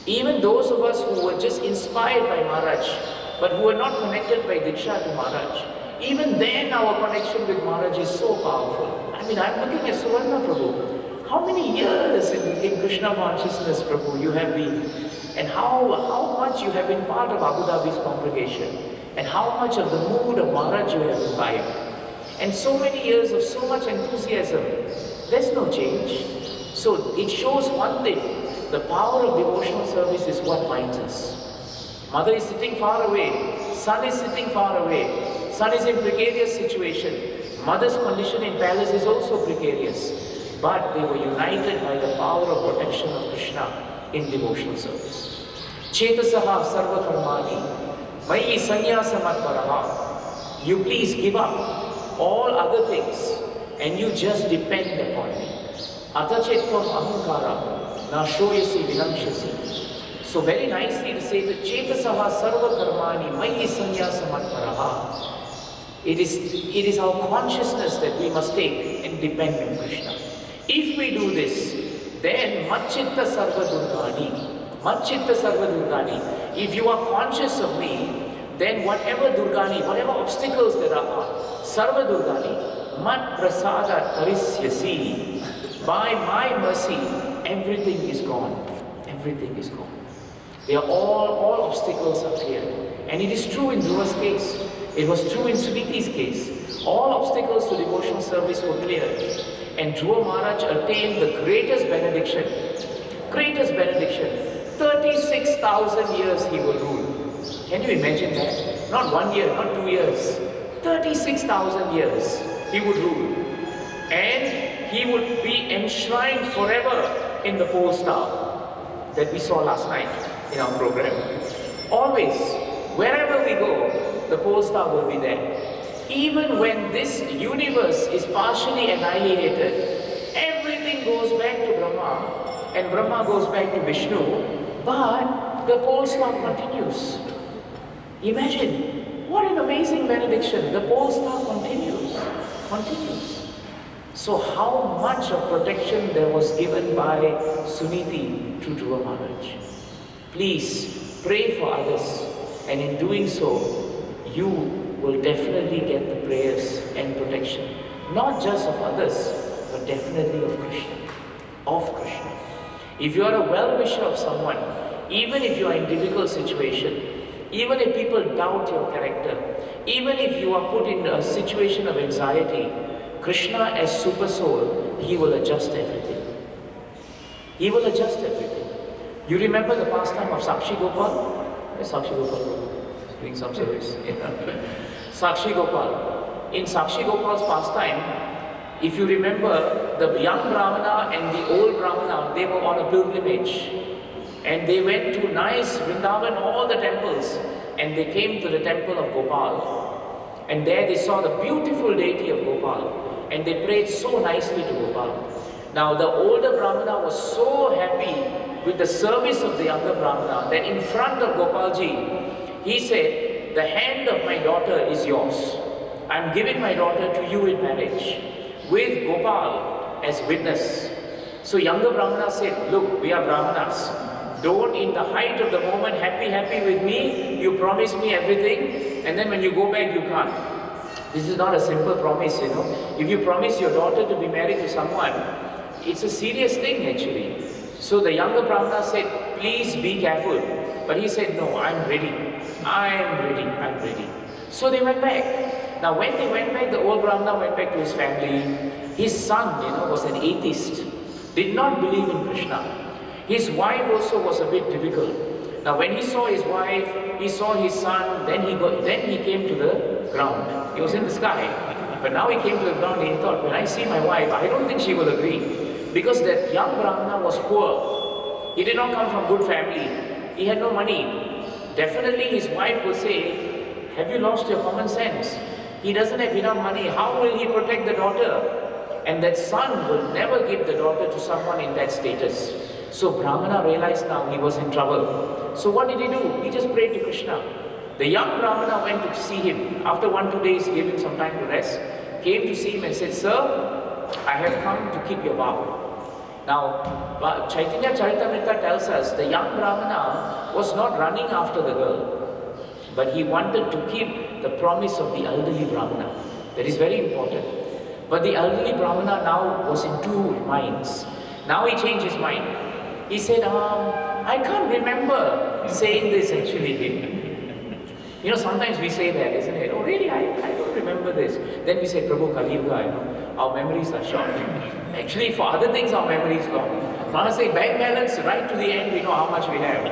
Even those of us who were just inspired by Maharaj, but who were not connected by Diksha to Maharaj, even then our connection with Maharaj is so powerful. I mean, I'm looking at Suvarna Prabhu. How many years in Krishna consciousness, Prabhu, you have been? And how much you have been part of Abu Dhabi's congregation? And how much of the mood of Maharaj you have imbibed? And so many years of so much enthusiasm. There's no change. So it shows one thing. The power of devotional service is what binds us. Mother is sitting far away. Son is sitting far away. Son is in precarious situation. Mother's condition in palace is also precarious. But they were united by the power of protection of Krishna in devotional service. Chetasaha sarva karmani mayi sanyasamatparaha. You please give up all other things and you just depend upon me. Atachetvam ahankara na shoyasi vinamshasi. So very nicely to say that Chetasaha sarva karmani mayi sanyasamatparaha. It is our consciousness that we must take and depend on Krishna. If we do this, then Machitta Sarva Durgani, Machitta Sarva Durgani. If you are conscious of me, then whatever Durgani, whatever obstacles there are, Sarva Durgani, Mat Prasada Tarisyasi. By my mercy, everything is gone. Everything is gone. They are all obstacles are cleared. And it is true in Dhruva's case. It was true in Suniti's case. All obstacles to devotional service were cleared. And Dhruva Maharaj attained the greatest benediction. Greatest benediction. 36,000 years he will rule. Can you imagine that? Not 1 year, not 2 years. 36,000 years he would rule. And he would be enshrined forever in the pole star that we saw last night in our program. Always, wherever we go, the pole star will be there. Even when this universe is partially annihilated, everything goes back to Brahma, and Brahma goes back to Vishnu, but the pole star continues. Imagine, what an amazing benediction. The pole star continues. So how much of protection there was given by Suniti to Dhruva Maharaj. Please pray for others, and in doing so, you will definitely get the prayers and protection, not just of others, but definitely of Krishna. Of Krishna. If you are a well-wisher of someone, even if you are in difficult situation, even if people doubt your character, even if you are put in a situation of anxiety, Krishna as Super Soul, he will adjust everything. He will adjust everything. You remember the pastime of Sakshi Gopal? Where's Sakshi Gopal? Doing some service. Sakshi Gopal. In Sakshi Gopal's pastime, if you remember, the young Brahmana and the old Brahmana, they were on a pilgrimage. And they went to nice Vrindavan, all the temples, and they came to the temple of Gopal. And there they saw the beautiful deity of Gopal. And they prayed so nicely to Gopal. Now the older Brahmana was so happy with the service of the younger Brahmana that in front of Gopalji, he said, "The hand of my daughter is yours. I am giving my daughter to you in marriage, with Gopal as witness." So younger Brahmana said, "Look, we are Brahmanas. Don't in the height of the moment, happy with me, you promise me everything, and then when you go back, you can't." This is not a simple promise, you know. If you promise your daughter to be married to someone, it's a serious thing actually. So the younger Brahmana said, please be careful. But he said, no, I'm ready. I'm ready. I'm ready. So they went back. Now when they went back, the old Brahmana went back to his family. His son, was an atheist. Did not believe in Krishna. His wife also was a bit difficult. Now when he saw his wife, he saw his son, then he came to the ground. He was in the sky. But now he came to the ground and he thought, when I see my wife, I don't think she will agree. Because that young Brahmana was poor. He did not come from good family. He had no money. Definitely his wife will say, have you lost your common sense? He doesn't have enough money. How will he protect the daughter? And that son will never give the daughter to someone in that status. So Brahmana realized now he was in trouble. So what did he do? He just prayed to Krishna. The young Brahmana went to see him. After 1-2 days, gave him some time to rest. Came to see him and said, sir, I have come to keep your vow. Now, Chaitanya Charitamrita tells us the young Brahmana was not running after the girl, but he wanted to keep the promise of the elderly Brahmana. That is very important. But the elderly Brahmana now was in two minds. Now he changed his mind. He said, I can't remember saying this actually. Sometimes we say that, isn't it? Oh really, I don't remember this. Then we say, Prabhu Kali Yuga, our memories are short. Actually, for other things, our memory is long. Mama say, bank balance, right to the end, we know how much we have.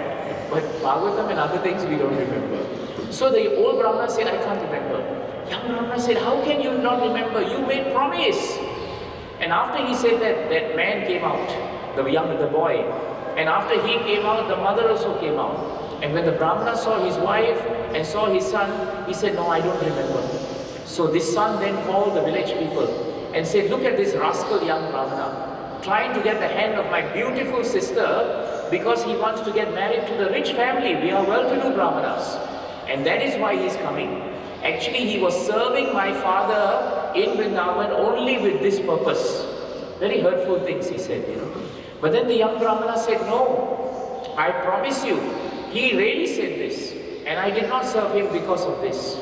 But Bhagavatam and other things, we don't remember. So the old Brahmana said, I can't remember. Young Brahmana said, how can you not remember? You made promise. And after he said that, that man came out, the boy. And after he came out, the mother also came out. And when the Brahmana saw his wife and saw his son, he said, no, I don't remember. So this son then called the village people and said, look at this rascal young Brahmana, trying to get the hand of my beautiful sister because he wants to get married to the rich family. We are well-to-do Brahmanas. And that is why he is coming. Actually, he was serving my father in Vrindavan only with this purpose. Very hurtful things he said, But then the young Brahmana said, no, I promise you, he really said this, and I did not serve him because of this.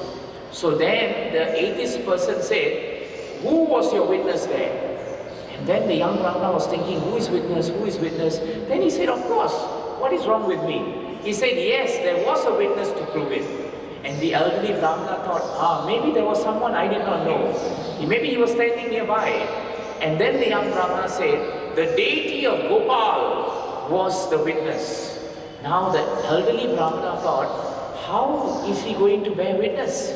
So then the atheist person said, who was your witness there? And then the young Brahmana was thinking, who is witness, who is witness? Then he said, of course, what is wrong with me? He said, yes, there was a witness to prove it. And the elderly Brahmana thought, maybe there was someone I did not know. Maybe he was standing nearby. And then the young Brahmana said, the deity of Gopal was the witness. Now the elderly Brahmana thought, how is he going to bear witness?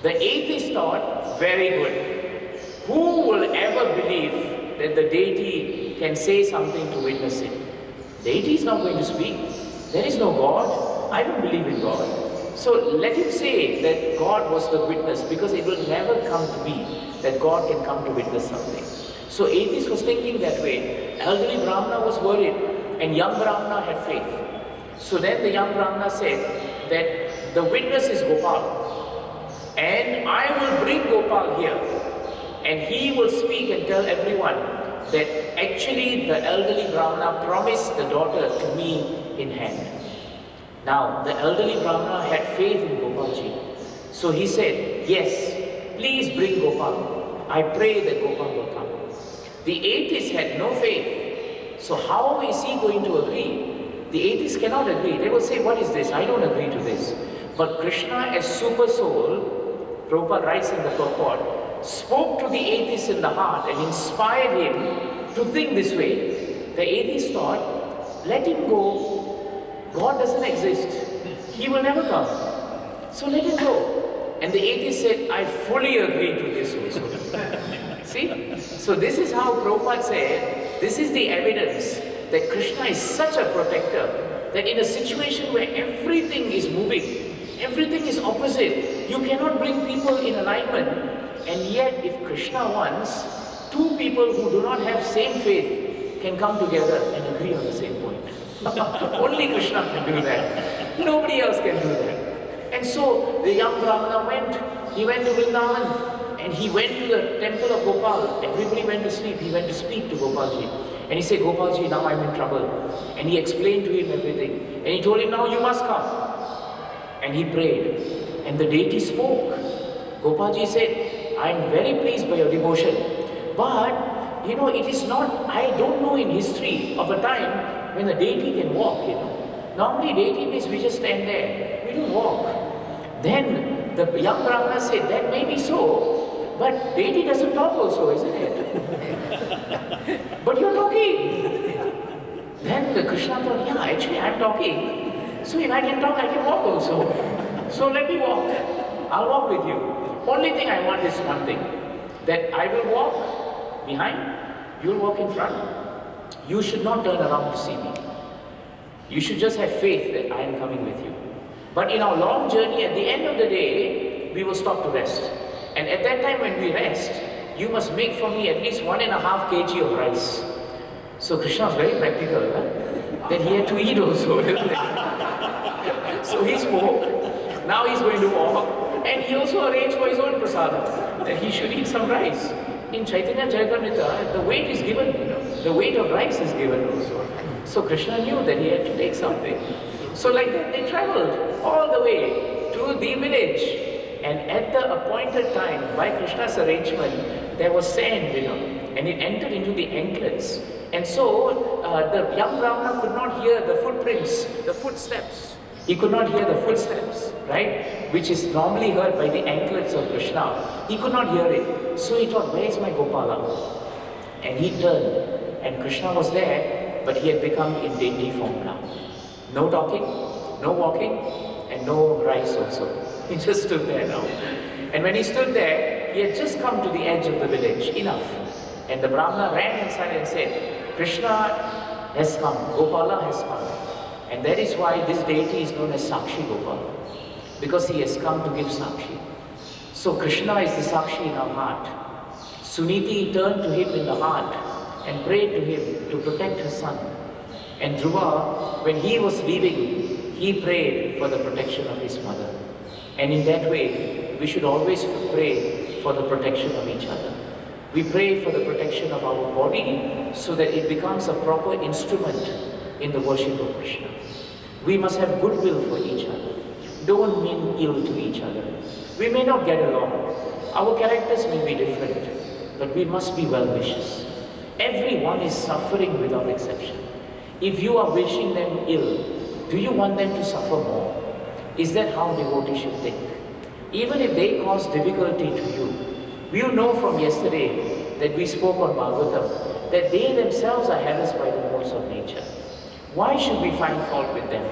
The atheist thought, very good. Who will ever believe that the deity can say something to witness it? The deity is not going to speak. There is no God. I don't believe in God. So let him say that God was the witness, because it will never come to be that God can come to witness something. So atheist was thinking that way. Elderly Brahmana was worried and young Brahmana had faith. So then the young Brahmana said that the witness is Gopal, and I will bring Gopal here, and he will speak and tell everyone that actually the elderly Brahmana promised the daughter to me in hand. Now the elderly Brahmana had faith in Gopalji. So he said, yes, please bring Gopal. I pray that Gopal will come. The atheist had no faith. So how is he going to agree? The atheists cannot agree. They will say, what is this? I don't agree to this. But Krishna as super soul, Prabhupada writes in the purport, spoke to the atheist in the heart and inspired him to think this way. The atheist thought, let him go. God doesn't exist. He will never come. So let him go. And the atheist said, I fully agree to this also. See? So this is how Prabhupada said, this is the evidence that Krishna is such a protector, that in a situation where everything is moving, everything is opposite, you cannot bring people in alignment. And yet, if Krishna wants, two people who do not have same faith can come together and agree on the same point. Only Krishna can do that. Nobody else can do that. And so, the young Brahmana went. He went to Vrindavan, and he went to the temple of Gopal. Everybody went to sleep. He went to speak to Gopalji. And he said, Gopalji, now I'm in trouble. And he explained to him everything. And he told him, now you must come. And he prayed. And the deity spoke. Gopalji said, I'm very pleased by your devotion. But you know, it is not, I don't know in history of a time when a deity can walk, you know. Normally deity means we just stand there, we don't walk. Then the young Brahmana said, that may be so, but deity doesn't talk also, isn't it? But you're talking. Then the Krishna thought, yeah, actually I'm talking. So if I can talk, I can walk also. So let me walk. I'll walk with you. Only thing I want is one thing. That I will walk behind, you'll walk in front. You should not turn around to see me. You should just have faith that I am coming with you. But in our long journey, at the end of the day, we will stop to rest. And at that time when we rest, you must make for me at least 1.5 kg of rice. So Krishna was very practical, huh? That he had to eat also. So he spoke, now he's going to walk, and he also arranged for his own prasadam, that he should eat some rice. In Chaitanya Charitamrita, the weight is given, you know, the weight of rice is given also. So Krishna knew that he had to take something. So like that, they traveled all the way to the village. And at the appointed time, by Krishna's arrangement, there was sand, you know, and it entered into the anklets. And so the young Brahmana could not hear the footprints, the footsteps. He could not hear the footsteps, right? Which is normally heard by the anklets of Krishna. He could not hear it. So he thought, where is my Gopala? And he turned, and Krishna was there, but he had become in dainty form now. No talking, no walking, and no rice also. He just stood there now. And when he stood there, he had just come to the edge of the village, enough. And the Brahmana ran inside and said, Krishna has come, Gopala has come. And that is why this deity is known as Sakshi Gopala. Because he has come to give Sakshi. So Krishna is the Sakshi in our heart. Suniti turned to him in the heart and prayed to him to protect her son. And Dhruva, when he was leaving, he prayed for the protection of his mother. And in that way, we should always pray for the protection of each other. We pray for the protection of our body so that it becomes a proper instrument in the worship of Krishna. We must have goodwill for each other. Don't mean ill to each other. We may not get along. Our characters may be different, but we must be well-wishers. Everyone is suffering without exception. If you are wishing them ill, do you want them to suffer more? Is that how devotees should think? Even if they cause difficulty to you, you know from yesterday that we spoke on Bhagavatam, that they themselves are harassed by the modes of nature. Why should we find fault with them?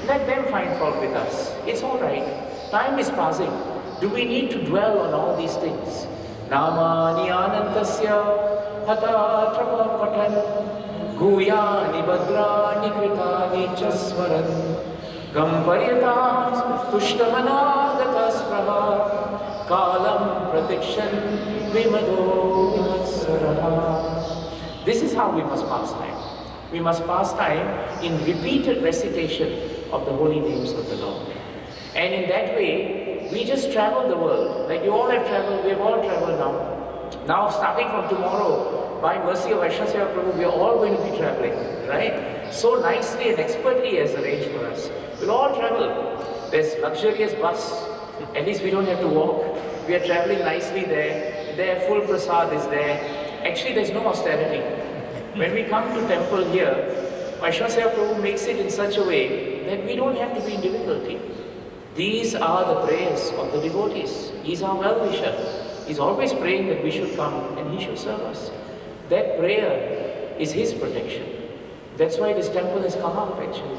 Let them find fault with us. It's all right. Time is passing. Do we need to dwell on all these things? Namani anantasya hata trapa patan guyani badrani kritani chaswaran gamparyatam tushtamana spraha kalam pratikshan vimado vimatsaraha. This is how we must pass time. We must pass time in repeated recitation of the holy names of the Lord. And in that way, we just travel the world. Like you all have traveled, we have all traveled now. Now starting from tomorrow, by mercy of Vaishnava Seva Prabhu, we are all going to be traveling, right? So nicely and expertly he has arranged for us. We'll all travel. There's luxurious bus. At least we don't have to walk. We are traveling nicely there. There, full prasad is there. Actually, there's no austerity. When we come to temple here, Vaishnava Seva Prabhu makes it in such a way that we don't have to be in difficulty. These are the prayers of the devotees. He's our well-wisher. He's always praying that we should come and he should serve us. That prayer is his protection. That's why this temple has come up actually,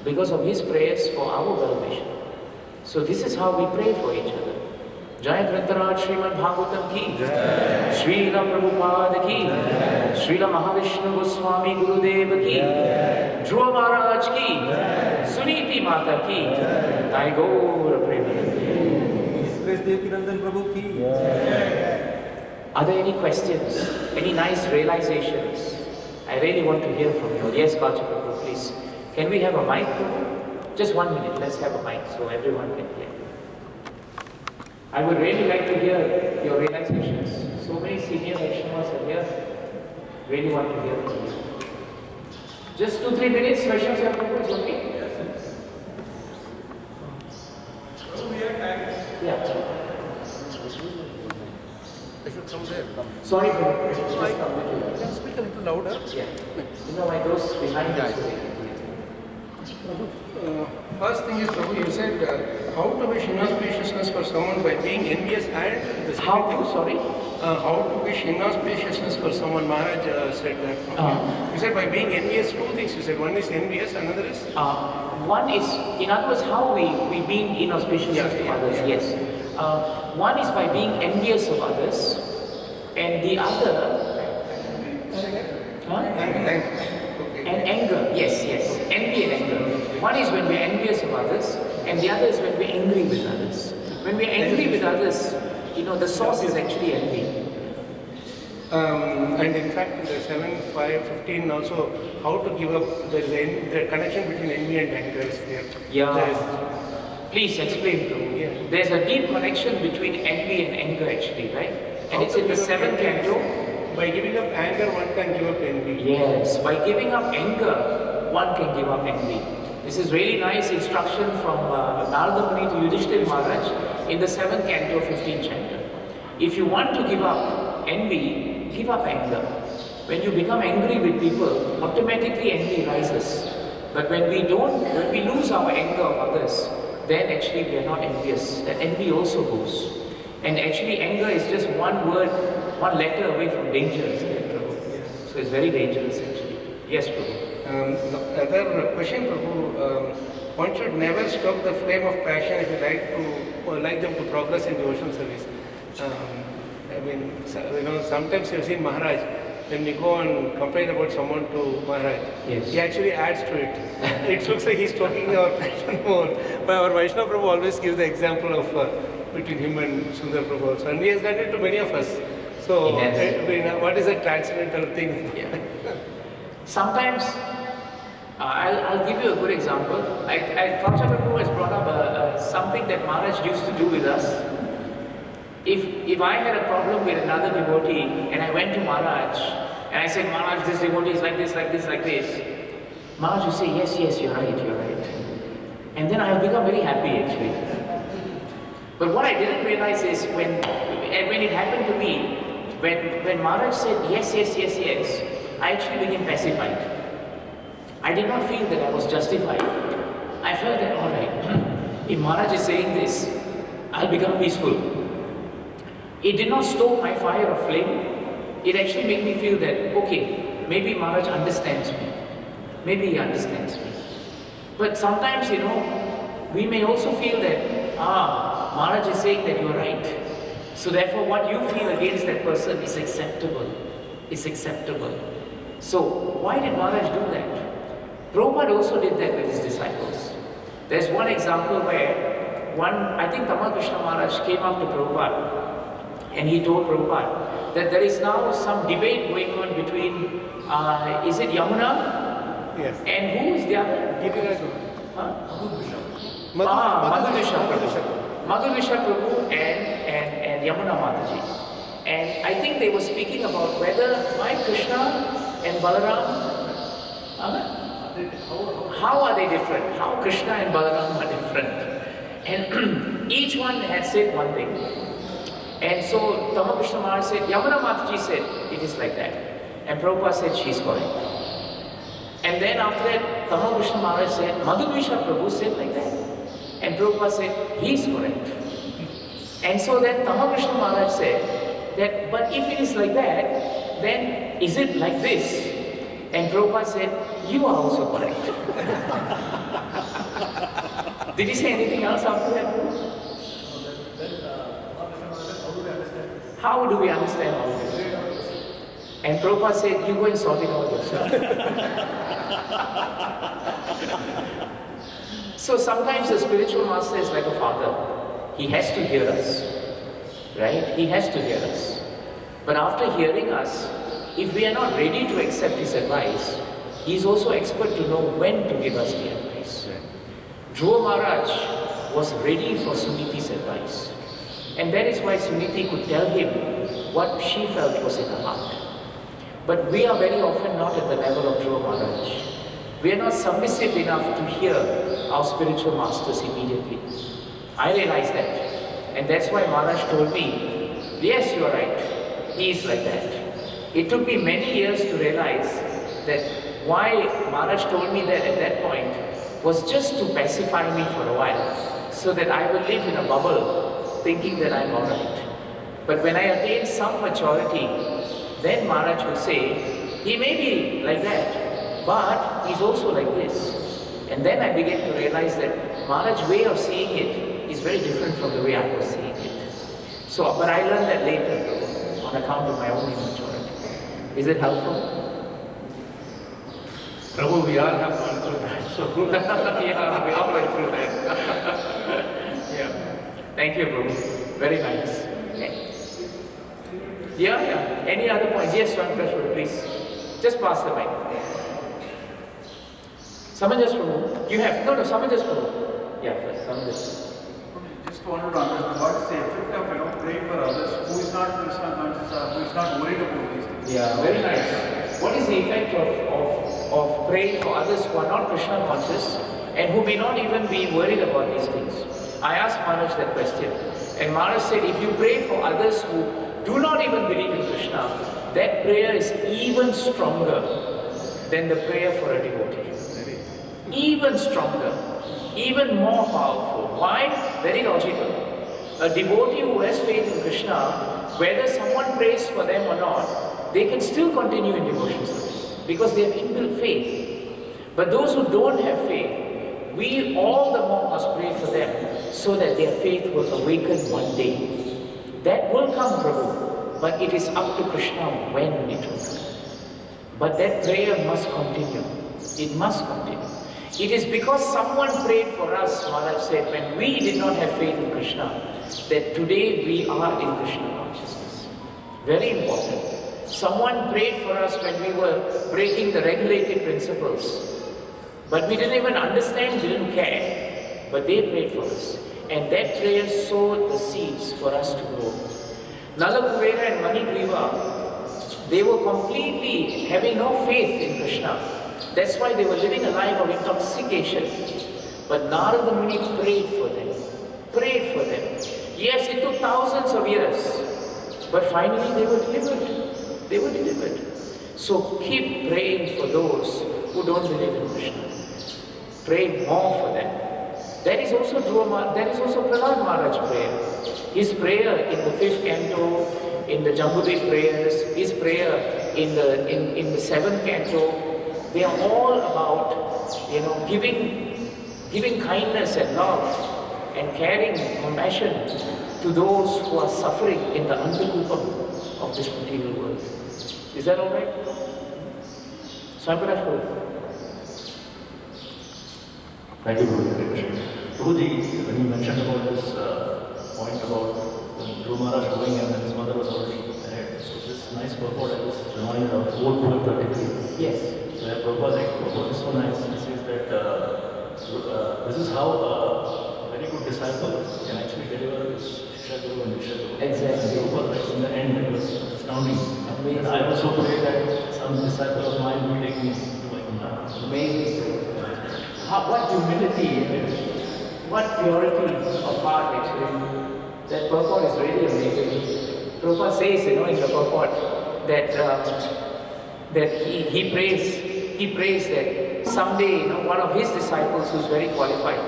because of his prayers for our well-wisher. So this is how we pray for each other. Jai Grantaraj Srimad Bhagavatam ki, Srila Prabhupada ki, Srila Mahavishnu Goswami Gurudev ki, Dhruva Maharaj ki, Suniti Mata ki, Jai Gaura Premanande. Are there any questions? Any nice realizations? I really want to hear from you. Yes, Kalcha Prabhu, please. Can we have a mic? Just 1 minute, let's have a mic so everyone can hear. I would really like to hear your realizations. So many senior Vaishnavas are here. Really want to hear from you. Just 2-3 minutes, Vaishnavas are here. It's okay? So we have time. Yeah. I should come there. Come. Sorry, Prabhu. I can speak a little louder. Yeah. You know, like those behind us. First thing is, Prabhu, you said how to wish inauspiciousness for someone by being envious and the How to, sorry? How to wish inauspiciousness for someone. Maharaj said that. You said by being envious, two things you said. One is envious, another is? One is, in other words, how we being inauspicious to others, yes. One is by being envious of others, and the other... And anger, yes. Envy and anger. One is when we're envious of others, and the other is when we're angry with others. When we're angry with others, you know, the source is actually envy. And in fact, in the 7.5.15 also, how to give up, there is the connection between envy and anger is there. Yeah. Please explain, bro. Yeah. There's a deep connection between envy and anger actually, right? And it's in the 7th canto. By giving up anger, one can give up envy. Yes, by giving up anger, one can give up envy. This is really nice instruction from Narada Muni to Yudhishthira Maharaj in the 7th canto, 15th chapter. If you want to give up envy, give up anger. When you become angry with people, automatically envy rises. But when we lose our anger of others, then actually we are not envious. That envy also goes. And actually anger is just one word, one letter away from danger, isn't it, Prabhu? So it's very dangerous actually. Yes, Prabhu. Another question, Prabhu. One should never stop the flame of passion if you like them to progress in devotional service. I mean, you know, sometimes you've seen Maharaj, when we go and complain about someone to Maharaj, he actually adds to it. It looks like he's talking our passion more. But our Vaishnava Prabhu always gives the example of between him and Sundar Prabhu also. And he has done it to many of us. So, what is a transcendental thing? Yeah. Sometimes, I'll give you a good example. Prabhupada Prabhu has brought up something that Maharaj used to do with us. If I had a problem with another devotee and I went to Maharaj and I said, Maharaj, this devotee is like this, like this, like this, Maharaj would say, yes, you're right. And then I have become very happy actually. But what I didn't realize is when it happened to me, when Maharaj said yes, I actually became pacified. I did not feel that I was justified. I felt that, alright, if Maharaj is saying this, I'll become peaceful. It did not stoke my fire or flame. It actually made me feel that, okay, maybe Maharaj understands me. Maybe he understands me. But sometimes, you know, we may also feel that, Maharaj is saying that you're right. So therefore, what you feel against that person is acceptable. So why did Maharaj do that? Prabhupada also did that with his disciples. There's one example where I think Tamal Krishna Maharaj came up to Prabhupada and he told Prabhupada that there is now some debate going on between, is it Yamuna? Yes. And who is the other? Madhur Vishal Prabhu and Yamuna Mataji. And I think they were speaking about whether why Krishna and Balaram, how are they different? How Krishna and Balaram are different? And each one had said one thing. And so Tamal Krishna Maharaj said, Yamuna Mataji said, it is like that. And Prabhupada said, she's correct. And then after that, Tamal Krishna Maharaj said, Madhur Vishal Prabhu said like that. And Prabhupada said, he's correct. And so then Tamal Krishna Maharaj said that, but if it is like that, then is it like this? And Prabhupada said, you are also correct. Did he say anything else after that? How do we understand all this? And Prabhupada said, you go and sort it out yourself. So sometimes the spiritual master is like a father. He has to hear us, right? He has to hear us. But after hearing us, if we are not ready to accept his advice, he is also expert to know when to give us the advice. Dhruva Maharaj was ready for Suniti's advice. And that is why Suniti could tell him what she felt was in her heart. But we are very often not at the level of Dhruva Maharaj. We are not submissive enough to hear our spiritual masters immediately. I realize that. And that's why Maharaj told me, yes, you are right. he is like that. It took me many years to realize that why Maharaj told me that at that point was just to pacify me for a while, so that I will live in a bubble thinking that I'm alright. But when I attain some maturity, then Maharaj will say, he may be like that, but he's also like this. And then I began to realize that Maharaj's way of seeing it is very different from the way I was seeing it. So, but I learned that later on account of my own immaturity. Is it helpful? Prabhu, we all have gone through that. So yeah, we all went through that. Yeah. Thank you, Prabhu. Very nice. Yeah. Any other points? Yes, Swankashwar, please. Just pass the mic. Samanjas Prabhu. You have? No, Samanjas Prabhu. Yeah, first, Samanjas. Just wanted to understand what is the effect of praying for others who is not Krishna conscious or who is not worried about these things. Yeah, very nice. What is the effect of praying for others who are not Krishna conscious and who may not even be worried about these things? I asked Maharaj that question, and Maharaj said, if you pray for others who do not even believe in Krishna, that prayer is even stronger than the prayer for a devotee. Even stronger, even more powerful. Why? Very logical. A devotee who has faith in Krishna, whether someone prays for them or not, they can still continue in devotion service because they have inbuilt faith. But those who don't have faith, we all the more must pray for them so that their faith will awaken one day. That will come, Prabhu, but it is up to Krishna when it will come. But that prayer must continue. It must continue. It is because someone prayed for us, Maharaj said, when we did not have faith in Krishna, that today we are in Krishna consciousness. Very important. Someone prayed for us when we were breaking the regulated principles. But we didn't even understand, didn't care. But they prayed for us. And that prayer sowed the seeds for us to grow. Nalakuvera and Manigriva, they were completely having no faith in Krishna. That's why they were living a life of intoxication. But Narada Muni prayed for them. Prayed for them. Yes, it took thousands of years. But finally they were delivered. They were delivered. So keep praying for those who don't believe in Krishna. Pray more for them. That is also Prahlad Maharaj's prayer. His prayer in the 5th canto, in the Jambudvip prayers, his prayer in the 7th canto, they are all about, giving kindness and love and caring, compassion to those who are suffering in the Andhakupam of this material world. Is that all right? Swaminathan. Thank you, Guru. Guruji, when you mentioned about this point about Dhruva Maharaj going and his mother was already ahead, so this nice purport I was reminded of 4:33. Yes. Where Prabhupada is so nice, he says that this is how a very good disciple can actually deliver his Shiksha Guru and Diksha Guru. Exactly. Prabhupada writes in the end, it was astounding. And I also pray that some disciple of mine will take me to Vaikuntha. Amazing. What humility, what purity of heart actually. That purport is really amazing. Prabhupada says, in the purport that he prays that someday, one of his disciples who's very qualified,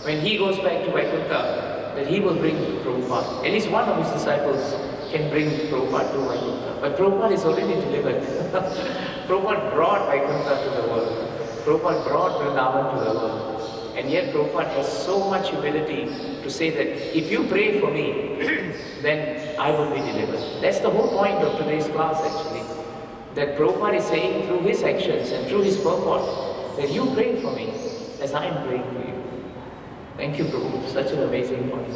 when he goes back to Vaikuntha, that he will bring Prabhupada. At least one of his disciples can bring Prabhupada to Vaikuntha. But Prabhupada is already delivered. Prabhupada brought Vaikuntha to the world. Prabhupada brought Vrindavan to the world. And yet Prabhupada has so much humility to say that if you pray for me, then I will be delivered. That's the whole point of today's class actually. That Prabhupada is saying through his actions and through his purport that you pray for me as I am praying for you. Thank you, Prabhu. Such an amazing point.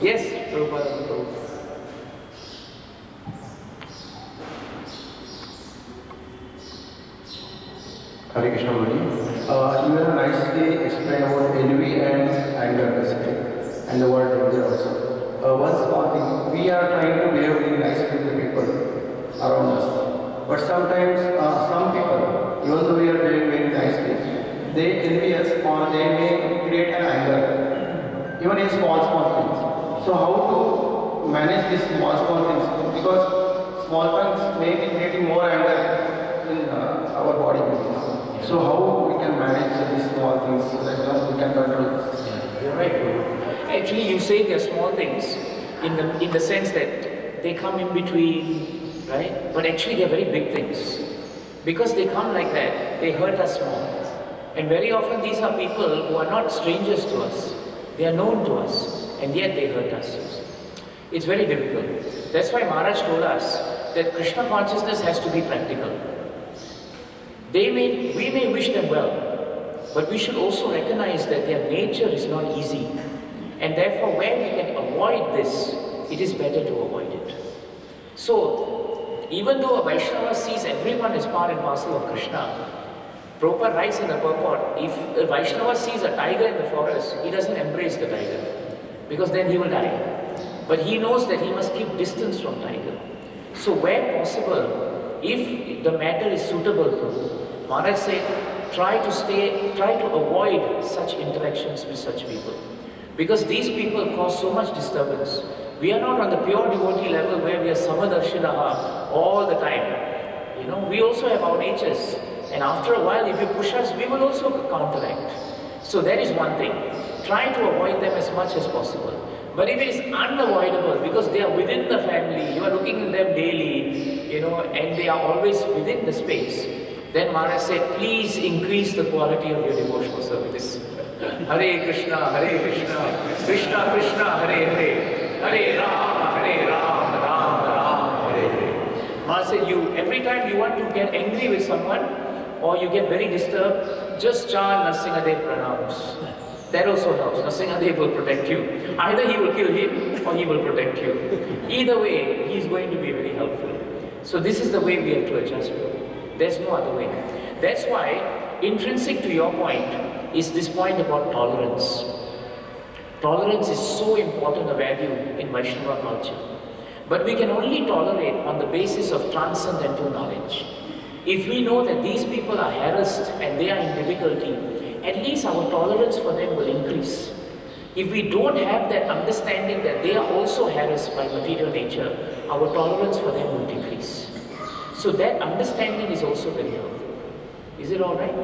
Yes, Prabhupada. Prabhu. Hare Krishna Guru. You have nicely explained about envy and anger basically, and the word danger also. One small thing, we are trying to behave really nicely with the people around us. But sometimes some people, even though we are doing very nicely, they envy us or they may create an anger, even in small things. So how to manage these small things? Because small things may be creating more anger in our body. So how we can manage these small things so that we can control this? You're right. Actually, you say they're small things in the sense that they come in between, right? But actually, they're very big things. Because they come like that, they hurt us more. And very often these are people who are not strangers to us. They are known to us, and yet they hurt us. It's very difficult. That's why Maharaj told us that Krishna consciousness has to be practical. We may wish them well, but we should also recognize that their nature is not easy. And therefore, where we can avoid this, it is better to avoid it. So, even though a Vaishnava sees everyone as part and parcel of Krishna, Prabhupada writes in the purport, if a Vaishnava sees a tiger in the forest, he doesn't embrace the tiger, because then he will die. But he knows that he must keep distance from tiger. So where possible, if the matter is suitable, Maharaj said, try to avoid such interactions with such people. Because these people cause so much disturbance. We are not on the pure devotee level where we are samadarshinaha all the time. You know, we also have our natures. And after a while, if you push us, we will also counteract. So that is one thing. Try to avoid them as much as possible. But if it is unavoidable, because they are within the family, you are looking at them daily, you know, and they are always within the space, then Maharaj said, please increase the quality of your devotional service. Hare Krishna, Krishna Krishna, Hare Hare, Hare Ram, Ram Ram, Hare Hare. Maharaj said, every time you want to get angry with someone, or you get very disturbed, just chant Nrsimhadev pranams. That also helps. Nrsimhadev will protect you. Either he will kill him or he will protect you. Either way, he is going to be very helpful. So this is the way we have to adjust. There's no other way. That's why, intrinsic to your point, is this point about tolerance. Tolerance is so important a value in Vaishnava culture. But we can only tolerate on the basis of transcendental knowledge. If we know that these people are harassed and they are in difficulty, at least our tolerance for them will increase. If we don't have that understanding that they are also harassed by material nature, our tolerance for them will decrease. So that understanding is also very helpful. Is it all right?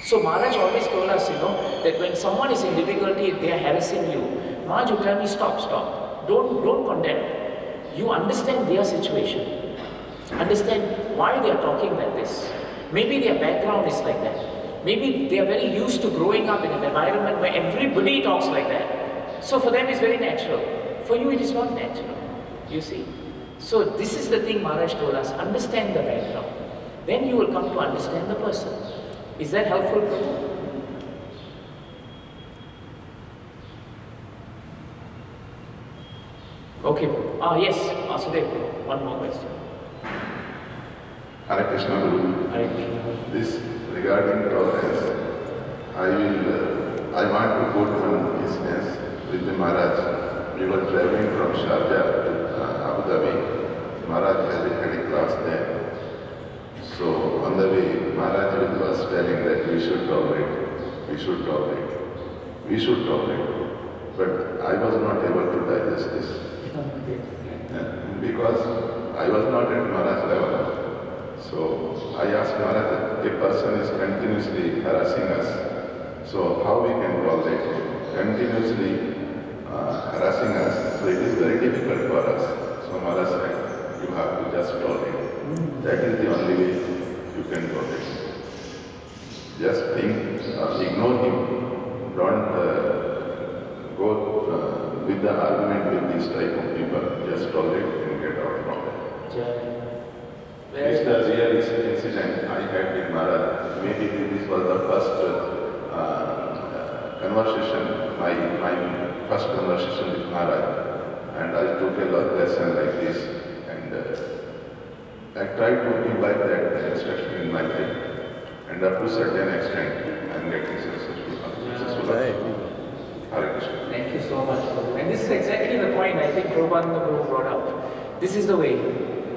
So Maharaj always told us, that when someone is in difficulty, they are harassing you. Maharaj, you tell me, stop. Don't condemn. You understand their situation. Understand why they are talking like this. Maybe their background is like that. Maybe they are very used to growing up in an environment where everybody talks like that. So for them it's very natural. For you it is not natural. You see. So this is the thing Maharaj told us. Understand the background. Then you will come to understand the person. Is that helpful to you? Okay. Yes. Asudev, one more question. Hare Krishna Guru. Hare Krishna. This regarding tolerance, I want to quote one instance with the Maharaj. We were traveling from Sharjah to Abu Dhabi. Maharaj had a class there. So on the way, Maharaj was telling that we should tolerate. But I was not able to digest this. Because I was not at Maharaj level. So I asked Maharaj, a person is continuously harassing us. So how we can tolerate it? Continuously harassing us. So it is very difficult for us. So Maharaj said, you have to just tolerate. That is the only way you can tolerate. Just think, ignore him. Don't go with the argument with this type of people. Just tolerate and get out from it. This is the real incident I had with Maharaj. Maybe this was the first conversation, my first conversation with Maharaj. And I took a lesson like this. And I tried to imbibe that instruction in my life. And up to a certain extent, I am getting successful. Hare Krishna. Thank you so much. And this is exactly the point I think Prabhupada Guru brought up. This is the way.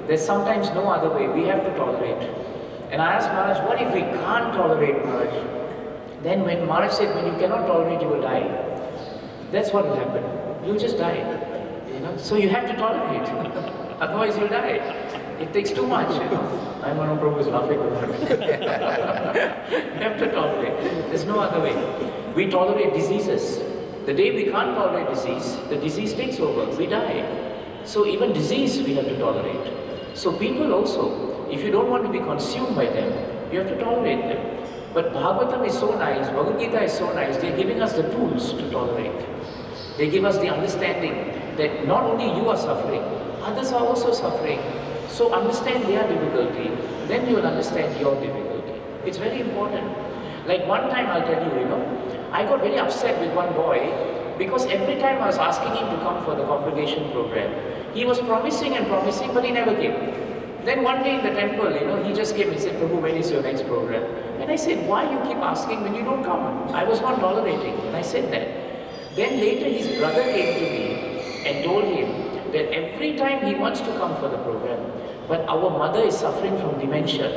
There's sometimes no other way. We have to tolerate. And I asked Maharaj, what if we can't tolerate, Maharaj? Then when Maharaj said, when you cannot tolerate, you will die. That's what will happen. You just die. So you have to tolerate. Otherwise you'll die. It takes too much, you know. I know Prabhu is laughing about it. We have to tolerate. There's no other way. We tolerate diseases. The day we can't tolerate disease, the disease takes over. We die. So even disease we have to tolerate. So people also, if you don't want to be consumed by them, you have to tolerate them. But Bhagavatam is so nice, Bhagavad Gita is so nice, they're giving us the tools to tolerate. They give us the understanding that not only you are suffering, others are also suffering. So understand their difficulty, then you will understand your difficulty. It's very important. Like one time I'll tell you, you know, I got very upset with one boy because every time I was asking him to come for the congregation program, he was promising and promising, but he never came. Then one day in the temple, you know, he just came and said, Prabhu, when is your next program? And I said, why you keep asking when you don't come? I was not tolerating, and I said that. Then later his brother came to me and told him that every time he wants to come for the program, but our mother is suffering from dementia.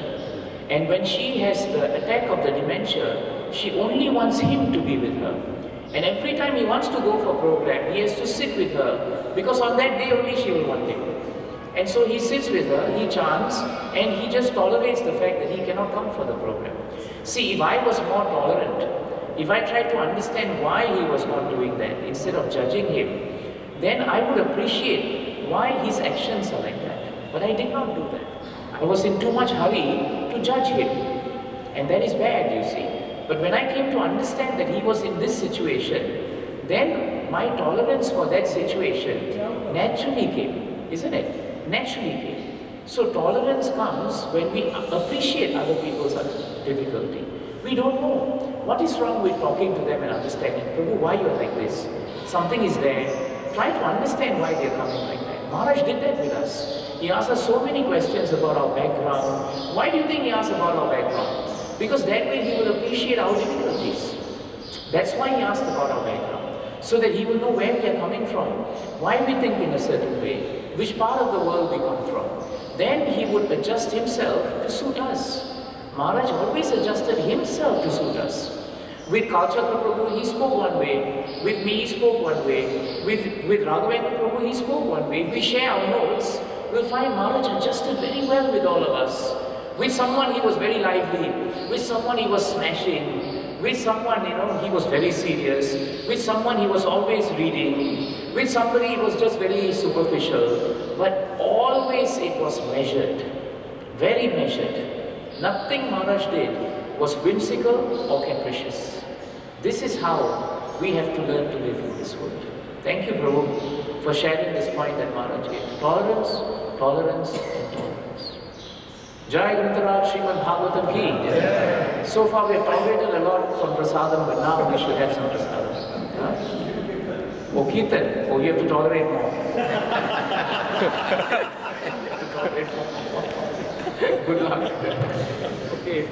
And when she has the attack of the dementia, she only wants him to be with her. And every time he wants to go for a program, he has to sit with her, because on that day only she will want him. And so he sits with her, he chants, and he just tolerates the fact that he cannot come for the program. See, if I was more tolerant, if I tried to understand why he was not doing that, instead of judging him, then I would appreciate why his actions are like that. But I did not do that. I was in too much hurry to judge him. And that is bad, you see. But when I came to understand that he was in this situation, then my tolerance for that situation naturally came, isn't it? Naturally came. So tolerance comes when we appreciate other people's difficulty. We don't know. What is wrong with talking to them and understanding, Prabhu, why you are like this? Something is there. Try to understand why they are coming like that. Maharaj did that with us. He asked us so many questions about our background. Why do you think he asked about our background? Because that way he will appreciate our difficulties. That's why he asked about our background. So that he will know where we are coming from, why we think in a certain way, which part of the world we come from. Then he would adjust himself to suit us. Maharaj always adjusted himself to suit us. With Kalchakra Prabhu, he spoke one way. With me, he spoke one way. With Raghavendra Prabhu, he spoke one way. If we share our notes, we'll find Maharaj adjusted very well with all of us. With someone, he was very lively. With someone, he was smashing. With someone, you know, he was very serious. With someone, he was always reading. With somebody, he was just very superficial. But always it was measured. Very measured. Nothing Maharaj did was whimsical or capricious. This is how we have to learn to live in this world. Thank you, Prabhu, for sharing this point that Maharaj gave. Tolerance, tolerance, and tolerance. Jai Grantaraj Srimad Bhagavatam ki. So far we have tolerated a lot from prasadam, but now we should have some prasadam. Huh? Oh, Kirtan. Oh, you have to tolerate more. You have to tolerate more. Good luck. Okay.